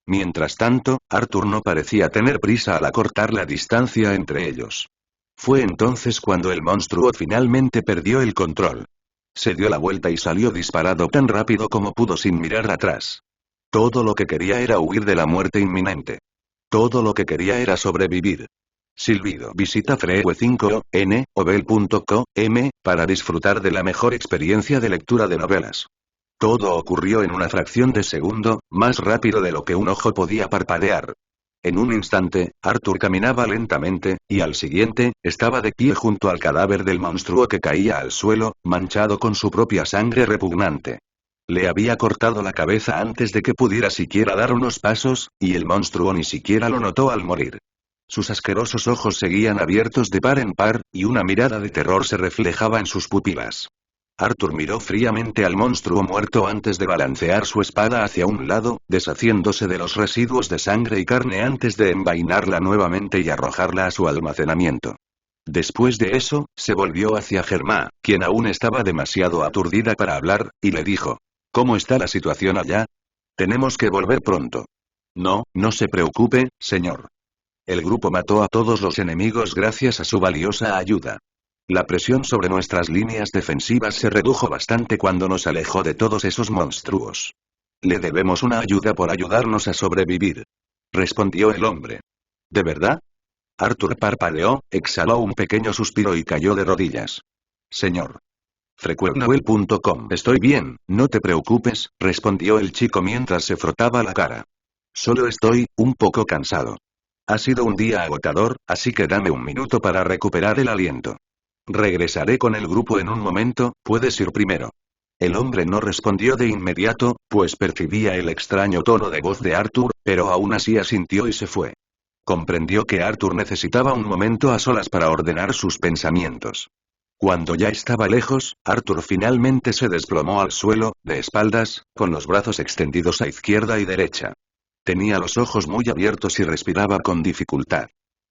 Mientras tanto, Arthur no parecía tener prisa al acortar la distancia entre ellos. Fue entonces cuando el monstruo finalmente perdió el control. Se dio la vuelta y salió disparado tan rápido como pudo sin mirar atrás. Todo lo que quería era huir de la muerte inminente. Todo lo que quería era sobrevivir. Silbido. Visita frewe5.n.obel.com para disfrutar de la mejor experiencia de lectura de novelas. Todo ocurrió en una fracción de segundo, más rápido de lo que un ojo podía parpadear. En un instante, Arthur caminaba lentamente, y al siguiente, estaba de pie junto al cadáver del monstruo que caía al suelo, manchado con su propia sangre repugnante. Le había cortado la cabeza antes de que pudiera siquiera dar unos pasos, y el monstruo ni siquiera lo notó al morir. Sus asquerosos ojos seguían abiertos de par en par, y una mirada de terror se reflejaba en sus pupilas. Arthur miró fríamente al monstruo muerto antes de balancear su espada hacia un lado, deshaciéndose de los residuos de sangre y carne antes de envainarla nuevamente y arrojarla a su almacenamiento. Después de eso, se volvió hacia Germán, quien aún estaba demasiado aturdida para hablar, y le dijo: ¿Cómo está la situación allá? Tenemos que volver pronto. No, no se preocupe, señor. El grupo mató a todos los enemigos gracias a su valiosa ayuda. La presión sobre nuestras líneas defensivas se redujo bastante cuando nos alejó de todos esos monstruos. Le debemos una ayuda por ayudarnos a sobrevivir. Respondió el hombre. ¿De verdad? Arthur parpadeó, exhaló un pequeño suspiro y cayó de rodillas. Señor. frecuenovel.com. Estoy bien, no te preocupes, respondió el chico mientras se frotaba la cara. Solo estoy, un poco cansado. Ha sido un día agotador, así que dame un minuto para recuperar el aliento. Regresaré con el grupo en un momento, puedes ir primero. El hombre no respondió de inmediato, pues percibía el extraño tono de voz de Arthur, pero aún así asintió y se fue. Comprendió que Arthur necesitaba un momento a solas para ordenar sus pensamientos. Cuando ya estaba lejos, Arthur finalmente se desplomó al suelo, de espaldas, con los brazos extendidos a izquierda y derecha. Tenía los ojos muy abiertos y respiraba con dificultad.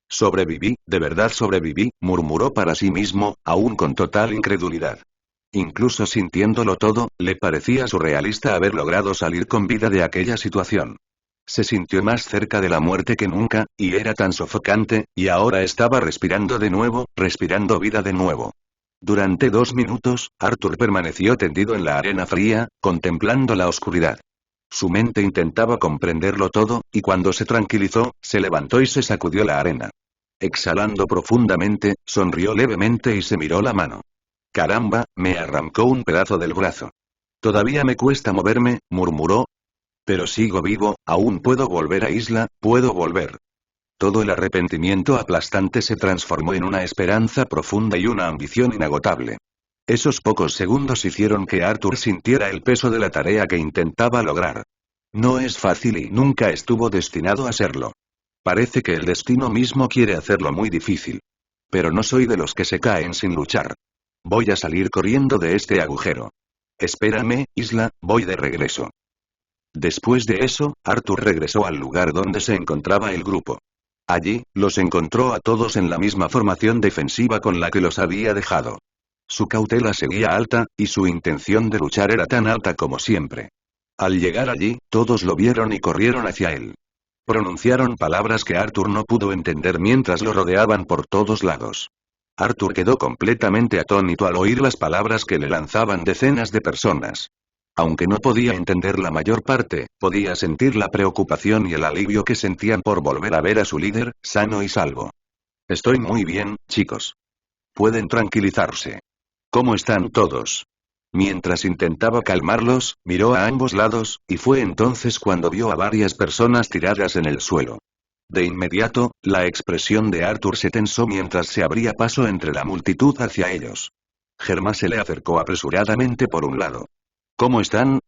Sobreviví, de verdad sobreviví, murmuró para sí mismo, aún con total incredulidad. Incluso sintiéndolo todo, le parecía surrealista haber logrado salir con vida de aquella situación. Se sintió más cerca de la muerte que nunca, y era tan sofocante, y ahora estaba respirando de nuevo, respirando vida de nuevo. Durante 2 minutos, Arthur permaneció tendido en la arena fría, contemplando la oscuridad. Su mente intentaba comprenderlo todo, y cuando se tranquilizó, se levantó y se sacudió la arena. Exhalando profundamente, sonrió levemente y se miró la mano. Caramba, me arrancó un pedazo del brazo. Todavía me cuesta moverme, murmuró. Pero sigo vivo, aún puedo volver a Isla, puedo volver. Todo el arrepentimiento aplastante se transformó en una esperanza profunda y una ambición inagotable. Esos pocos segundos hicieron que Arthur sintiera el peso de la tarea que intentaba lograr. No es fácil y nunca estuvo destinado a serlo. Parece que el destino mismo quiere hacerlo muy difícil. Pero no soy de los que se caen sin luchar. Voy a salir corriendo de este agujero. Espérame, Isla, voy de regreso. Después de eso, Arthur regresó al lugar donde se encontraba el grupo. Allí, los encontró a todos en la misma formación defensiva con la que los había dejado. Su cautela seguía alta, y su intención de luchar era tan alta como siempre. Al llegar allí, todos lo vieron y corrieron hacia él. Pronunciaron palabras que Arthur no pudo entender mientras lo rodeaban por todos lados. Arthur quedó completamente atónito al oír las palabras que le lanzaban decenas de personas. Aunque no podía entender la mayor parte, podía sentir la preocupación y el alivio que sentían por volver a ver a su líder, sano y salvo. Estoy muy bien, chicos. Pueden tranquilizarse. ¿Cómo están todos? Mientras intentaba calmarlos, miró a ambos lados, y fue entonces cuando vio a varias personas tiradas en el suelo. De inmediato, la expresión de Arthur se tensó mientras se abría paso entre la multitud hacia ellos. Germa se le acercó apresuradamente por un lado. ¿Cómo están?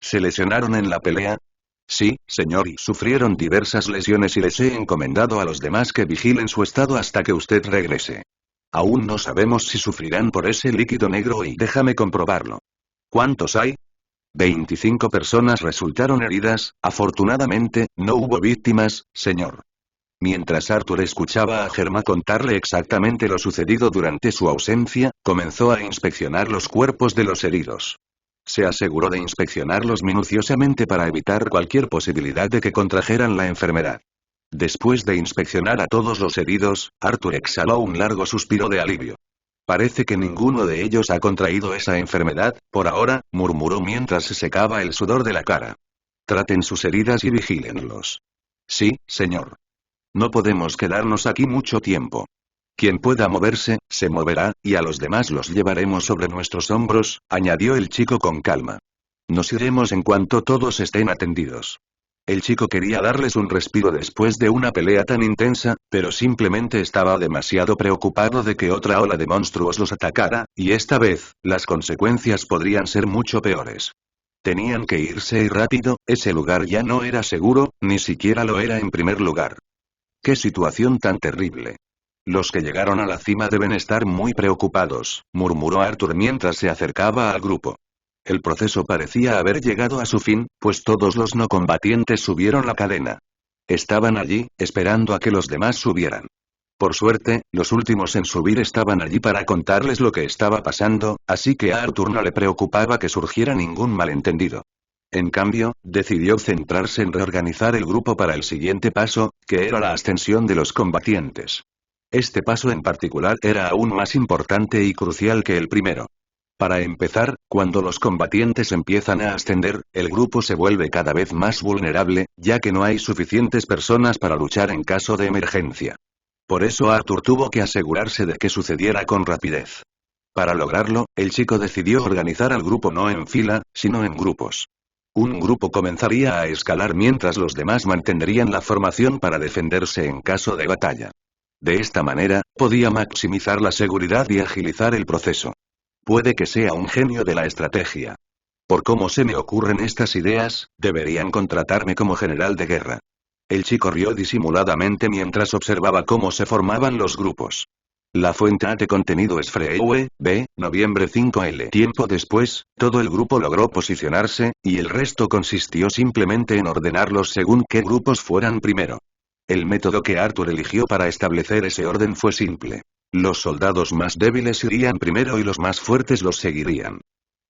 ¿Se lesionaron en la pelea? Sí, señor, y sufrieron diversas lesiones y les he encomendado a los demás que vigilen su estado hasta que usted regrese. Aún no sabemos si sufrirán por ese líquido negro y déjame comprobarlo. ¿Cuántos hay? 25 personas resultaron heridas, afortunadamente, no hubo víctimas, señor. Mientras Arthur escuchaba a Germa contarle exactamente lo sucedido durante su ausencia, comenzó a inspeccionar los cuerpos de los heridos. Se aseguró de inspeccionarlos minuciosamente para evitar cualquier posibilidad de que contrajeran la enfermedad. Después de inspeccionar a todos los heridos, Arthur exhaló un largo suspiro de alivio. Parece que ninguno de ellos ha contraído esa enfermedad, por ahora, murmuró mientras se secaba el sudor de la cara. Traten sus heridas y vigílenlos. Sí, señor. No podemos quedarnos aquí mucho tiempo. Quien pueda moverse, se moverá, y a los demás los llevaremos sobre nuestros hombros, añadió el chico con calma. Nos iremos en cuanto todos estén atendidos. El chico quería darles un respiro después de una pelea tan intensa, pero simplemente estaba demasiado preocupado de que otra ola de monstruos los atacara, y esta vez, las consecuencias podrían ser mucho peores. Tenían que irse y rápido, ese lugar ya no era seguro, ni siquiera lo era en primer lugar. ¡Qué situación tan terrible! Los que llegaron a la cima deben estar muy preocupados, murmuró Arthur mientras se acercaba al grupo. El proceso parecía haber llegado a su fin, pues todos los no combatientes subieron la cadena. Estaban allí, esperando a que los demás subieran. Por suerte, los últimos en subir estaban allí para contarles lo que estaba pasando, así que a Arthur no le preocupaba que surgiera ningún malentendido. En cambio, decidió centrarse en reorganizar el grupo para el siguiente paso, que era la ascensión de los combatientes. Este paso en particular era aún más importante y crucial que el primero. Para empezar, cuando los combatientes empiezan a ascender, el grupo se vuelve cada vez más vulnerable, ya que no hay suficientes personas para luchar en caso de emergencia. Por eso Arthur tuvo que asegurarse de que sucediera con rapidez. Para lograrlo, el chico decidió organizar al grupo no en fila, sino en grupos. Un grupo comenzaría a escalar mientras los demás mantendrían la formación para defenderse en caso de batalla. De esta manera, podía maximizar la seguridad y agilizar el proceso. Puede que sea un genio de la estrategia. Por cómo se me ocurren estas ideas, deberían contratarme como general de guerra. El chico rió disimuladamente mientras observaba cómo se formaban los grupos. La fuente de contenido es Freeway, B, noviembre 5L. Tiempo después, todo el grupo logró posicionarse, y el resto consistió simplemente en ordenarlos según qué grupos fueran primero. El método que Arthur eligió para establecer ese orden fue simple. Los soldados más débiles irían primero y los más fuertes los seguirían.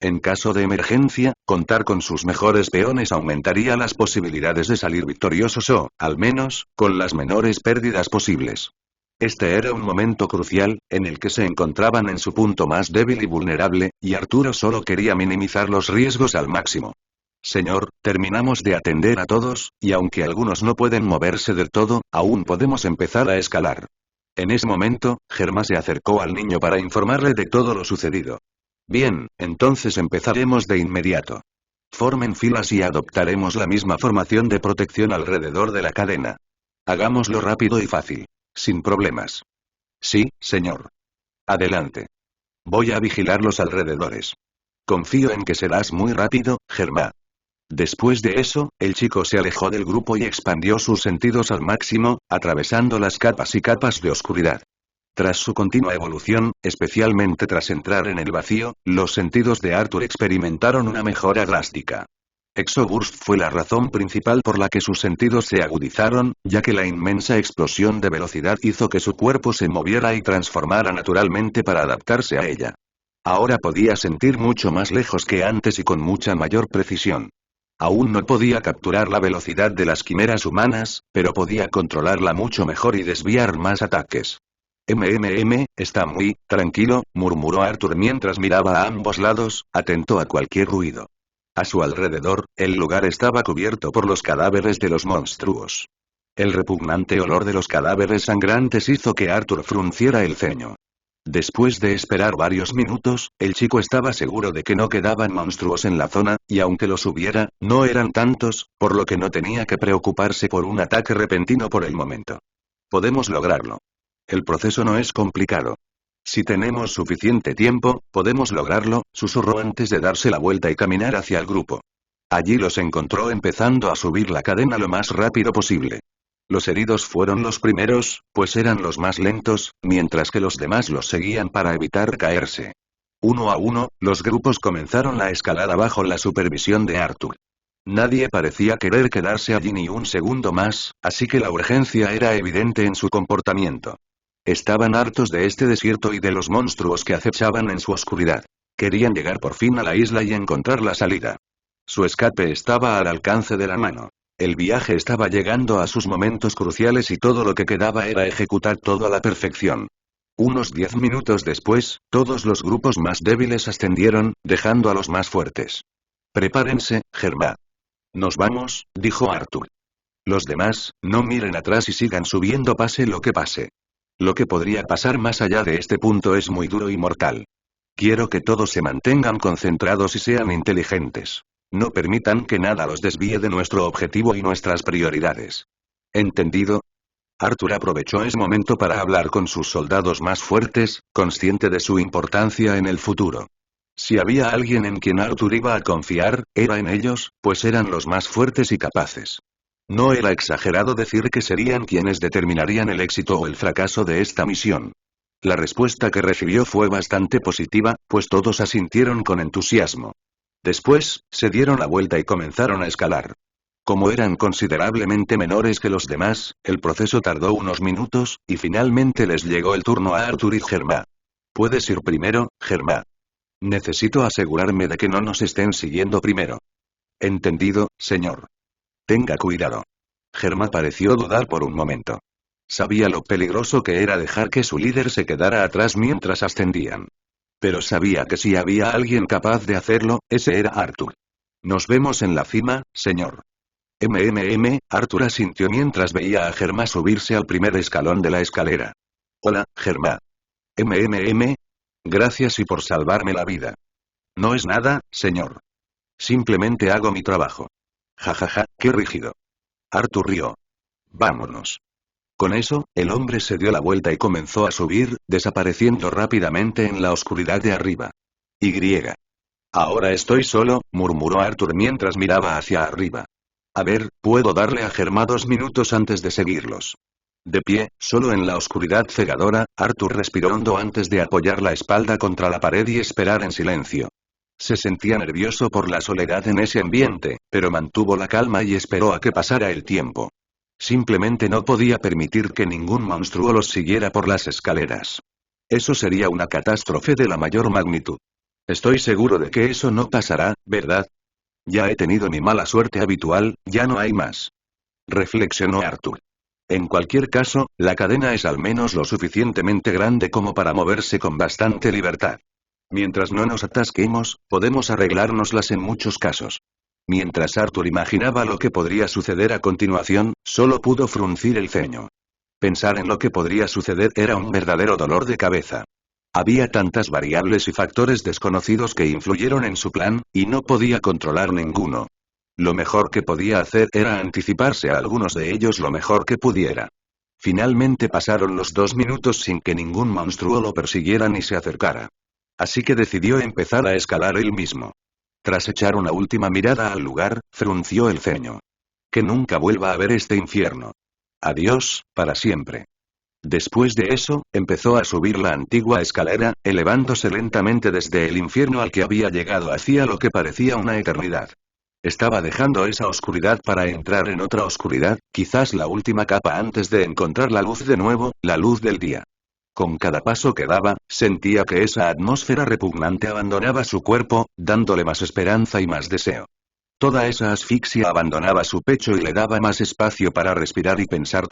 En caso de emergencia, contar con sus mejores peones aumentaría las posibilidades de salir victoriosos o, al menos, con las menores pérdidas posibles. Este era un momento crucial, en el que se encontraban en su punto más débil y vulnerable, y Arturo solo quería minimizar los riesgos al máximo. Señor, terminamos de atender a todos, y aunque algunos no pueden moverse del todo, aún podemos empezar a escalar. En ese momento, Germa se acercó al niño para informarle de todo lo sucedido. Bien, entonces empezaremos de inmediato. Formen filas y adoptaremos la misma formación de protección alrededor de la cadena. Hagámoslo rápido y fácil. Sin problemas. Sí, señor. Adelante. Voy a vigilar los alrededores. Confío en que serás muy rápido, Germa. Después de eso, el chico se alejó del grupo y expandió sus sentidos al máximo, atravesando las capas y capas de oscuridad. Tras su continua evolución, especialmente tras entrar en el vacío, los sentidos de Arthur experimentaron una mejora drástica. Exoburst fue la razón principal por la que sus sentidos se agudizaron, ya que la inmensa explosión de velocidad hizo que su cuerpo se moviera y transformara naturalmente para adaptarse a ella. Ahora podía sentir mucho más lejos que antes y con mucha mayor precisión. Aún no podía capturar la velocidad de las quimeras humanas, pero podía controlarla mucho mejor y desviar más ataques. Está muy tranquilo, murmuró Arthur mientras miraba a ambos lados, atento a cualquier ruido. A su alrededor, el lugar estaba cubierto por los cadáveres de los monstruos. El repugnante olor de los cadáveres sangrantes hizo que Arthur frunciera el ceño. Después de esperar varios minutos, el chico estaba seguro de que no quedaban monstruos en la zona, y aunque los hubiera, no eran tantos, por lo que no tenía que preocuparse por un ataque repentino por el momento. Podemos lograrlo. El proceso no es complicado. Si tenemos suficiente tiempo, podemos lograrlo, susurró antes de darse la vuelta y caminar hacia el grupo. Allí los encontró empezando a subir la cadena lo más rápido posible. Los heridos fueron los primeros, pues eran los más lentos, mientras que los demás los seguían para evitar caerse. Uno a uno, los grupos comenzaron la escalada bajo la supervisión de Arthur. Nadie parecía querer quedarse allí ni un segundo más, así que la urgencia era evidente en su comportamiento. Estaban hartos de este desierto y de los monstruos que acechaban en su oscuridad. Querían llegar por fin a la isla y encontrar la salida. Su escape estaba al alcance de la mano. El viaje estaba llegando a sus momentos cruciales y todo lo que quedaba era ejecutar todo a la perfección. Unos 10 minutos después, todos los grupos más débiles ascendieron, dejando a los más fuertes. Prepárense, Germa. Nos vamos, dijo Arthur. Los demás, no miren atrás y sigan subiendo pase lo que pase. Lo que podría pasar más allá de este punto es muy duro y mortal. Quiero que todos se mantengan concentrados y sean inteligentes. No permitan que nada los desvíe de nuestro objetivo y nuestras prioridades. ¿Entendido? Arthur aprovechó ese momento para hablar con sus soldados más fuertes, consciente de su importancia en el futuro. Si había alguien en quien Arthur iba a confiar, era en ellos, pues eran los más fuertes y capaces. No era exagerado decir que serían quienes determinarían el éxito o el fracaso de esta misión. La respuesta que recibió fue bastante positiva, pues todos asintieron con entusiasmo. Después, se dieron la vuelta y comenzaron a escalar. Como eran considerablemente menores que los demás, el proceso tardó unos minutos, y finalmente les llegó el turno a Arthur y Germa. ¿Puedes ir primero, Germa? Necesito asegurarme de que no nos estén siguiendo primero. Entendido, señor. Tenga cuidado. Germa pareció dudar por un momento. Sabía lo peligroso que era dejar que su líder se quedara atrás mientras ascendían. Pero sabía que si había alguien capaz de hacerlo, ese era Arthur. Nos vemos en la cima, señor. Arthur asintió mientras veía a Germa subirse al primer escalón de la escalera. Hola, Germa. Gracias y por salvarme la vida. No es nada, señor. Simplemente hago mi trabajo. Jajaja, qué rígido. Arthur rió. Vámonos. Con eso, el hombre se dio la vuelta y comenzó a subir, desapareciendo rápidamente en la oscuridad de arriba. Ahora estoy solo, murmuró Arthur mientras miraba hacia arriba. A ver, puedo darle a Germa 2 minutos antes de seguirlos. De pie, solo en la oscuridad cegadora, Arthur respiró hondo antes de apoyar la espalda contra la pared y esperar en silencio. Se sentía nervioso por la soledad en ese ambiente, pero mantuvo la calma y esperó a que pasara el tiempo. Simplemente no podía permitir que ningún monstruo los siguiera por las escaleras. Eso sería una catástrofe de la mayor magnitud. Estoy seguro de que eso no pasará, ¿verdad? Ya he tenido mi mala suerte habitual, ya no hay más. Reflexionó Arthur. En cualquier caso, la cadena es al menos lo suficientemente grande como para moverse con bastante libertad. Mientras no nos atasquemos, podemos arreglárnoslas en muchos casos. Mientras Arthur imaginaba lo que podría suceder a continuación, solo pudo fruncir el ceño. Pensar en lo que podría suceder era un verdadero dolor de cabeza. Había tantas variables y factores desconocidos que influyeron en su plan, y no podía controlar ninguno. Lo mejor que podía hacer era anticiparse a algunos de ellos lo mejor que pudiera. Finalmente pasaron los 2 minutos sin que ningún monstruo lo persiguiera ni se acercara. Así que decidió empezar a escalar él mismo. Tras echar una última mirada al lugar, frunció el ceño. Que nunca vuelva a ver este infierno. Adiós, para siempre. Después de eso, empezó a subir la antigua escalera, elevándose lentamente desde el infierno al que había llegado hacía lo que parecía una eternidad. Estaba dejando esa oscuridad para entrar en otra oscuridad, quizás la última capa antes de encontrar la luz de nuevo, la luz del día. Con cada paso que daba, sentía que esa atmósfera repugnante abandonaba su cuerpo, dándole más esperanza y más deseo. Toda esa asfixia abandonaba su pecho y le daba más espacio para respirar y pensar.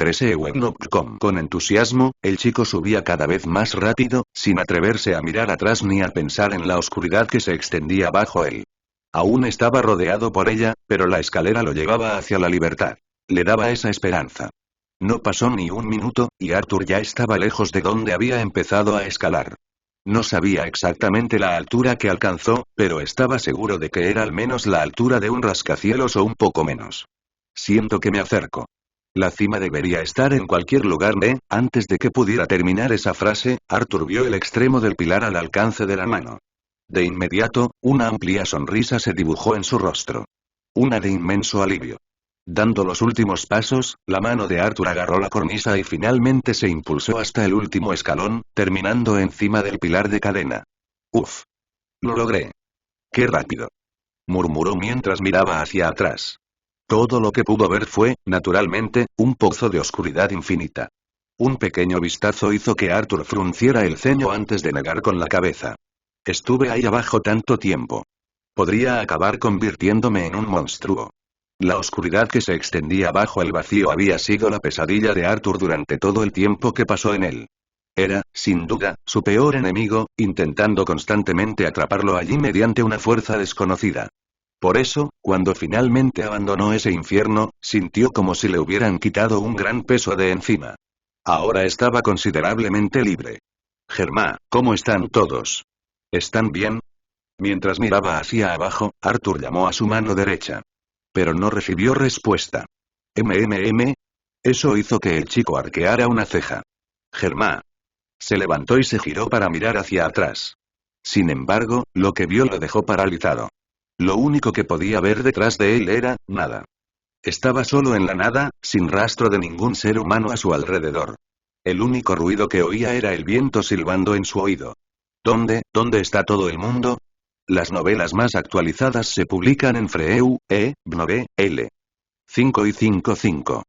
Con entusiasmo, el chico subía cada vez más rápido, sin atreverse a mirar atrás ni a pensar en la oscuridad que se extendía bajo él. Aún estaba rodeado por ella, pero la escalera lo llevaba hacia la libertad. Le daba esa esperanza. No pasó ni un minuto, y Arthur ya estaba lejos de donde había empezado a escalar. No sabía exactamente la altura que alcanzó, pero estaba seguro de que era al menos la altura de un rascacielos o un poco menos. Siento que me acerco. La cima debería estar en cualquier lugar antes de que pudiera terminar esa frase, Arthur vio el extremo del pilar al alcance de la mano. De inmediato, una amplia sonrisa se dibujó en su rostro. Una de inmenso alivio. Dando los últimos pasos, la mano de Arthur agarró la cornisa y finalmente se impulsó hasta el último escalón, terminando encima del pilar de cadena. Uf. Lo logré. ¡Qué rápido!, murmuró mientras miraba hacia atrás. Todo lo que pudo ver fue, naturalmente, un pozo de oscuridad infinita. Un pequeño vistazo hizo que Arthur frunciera el ceño antes de negar con la cabeza. Estuve ahí abajo tanto tiempo. Podría acabar convirtiéndome en un monstruo. La oscuridad que se extendía bajo el vacío había sido la pesadilla de Arthur durante todo el tiempo que pasó en él. Era, sin duda, su peor enemigo, intentando constantemente atraparlo allí mediante una fuerza desconocida. Por eso, cuando finalmente abandonó ese infierno, sintió como si le hubieran quitado un gran peso de encima. Ahora estaba considerablemente libre. Germán, ¿cómo están todos? ¿Están bien? Mientras miraba hacia abajo, Arthur llamó a su mano derecha. Pero no recibió respuesta. Eso hizo que el chico arqueara una ceja. Germán. Se levantó y se giró para mirar hacia atrás. Sin embargo, lo que vio lo dejó paralizado. Lo único que podía ver detrás de él era, nada. Estaba solo en la nada, sin rastro de ningún ser humano a su alrededor. El único ruido que oía era el viento silbando en su oído. ¿Dónde está todo el mundo? Las novelas más actualizadas se publican en Freeu, L. 5 y 55.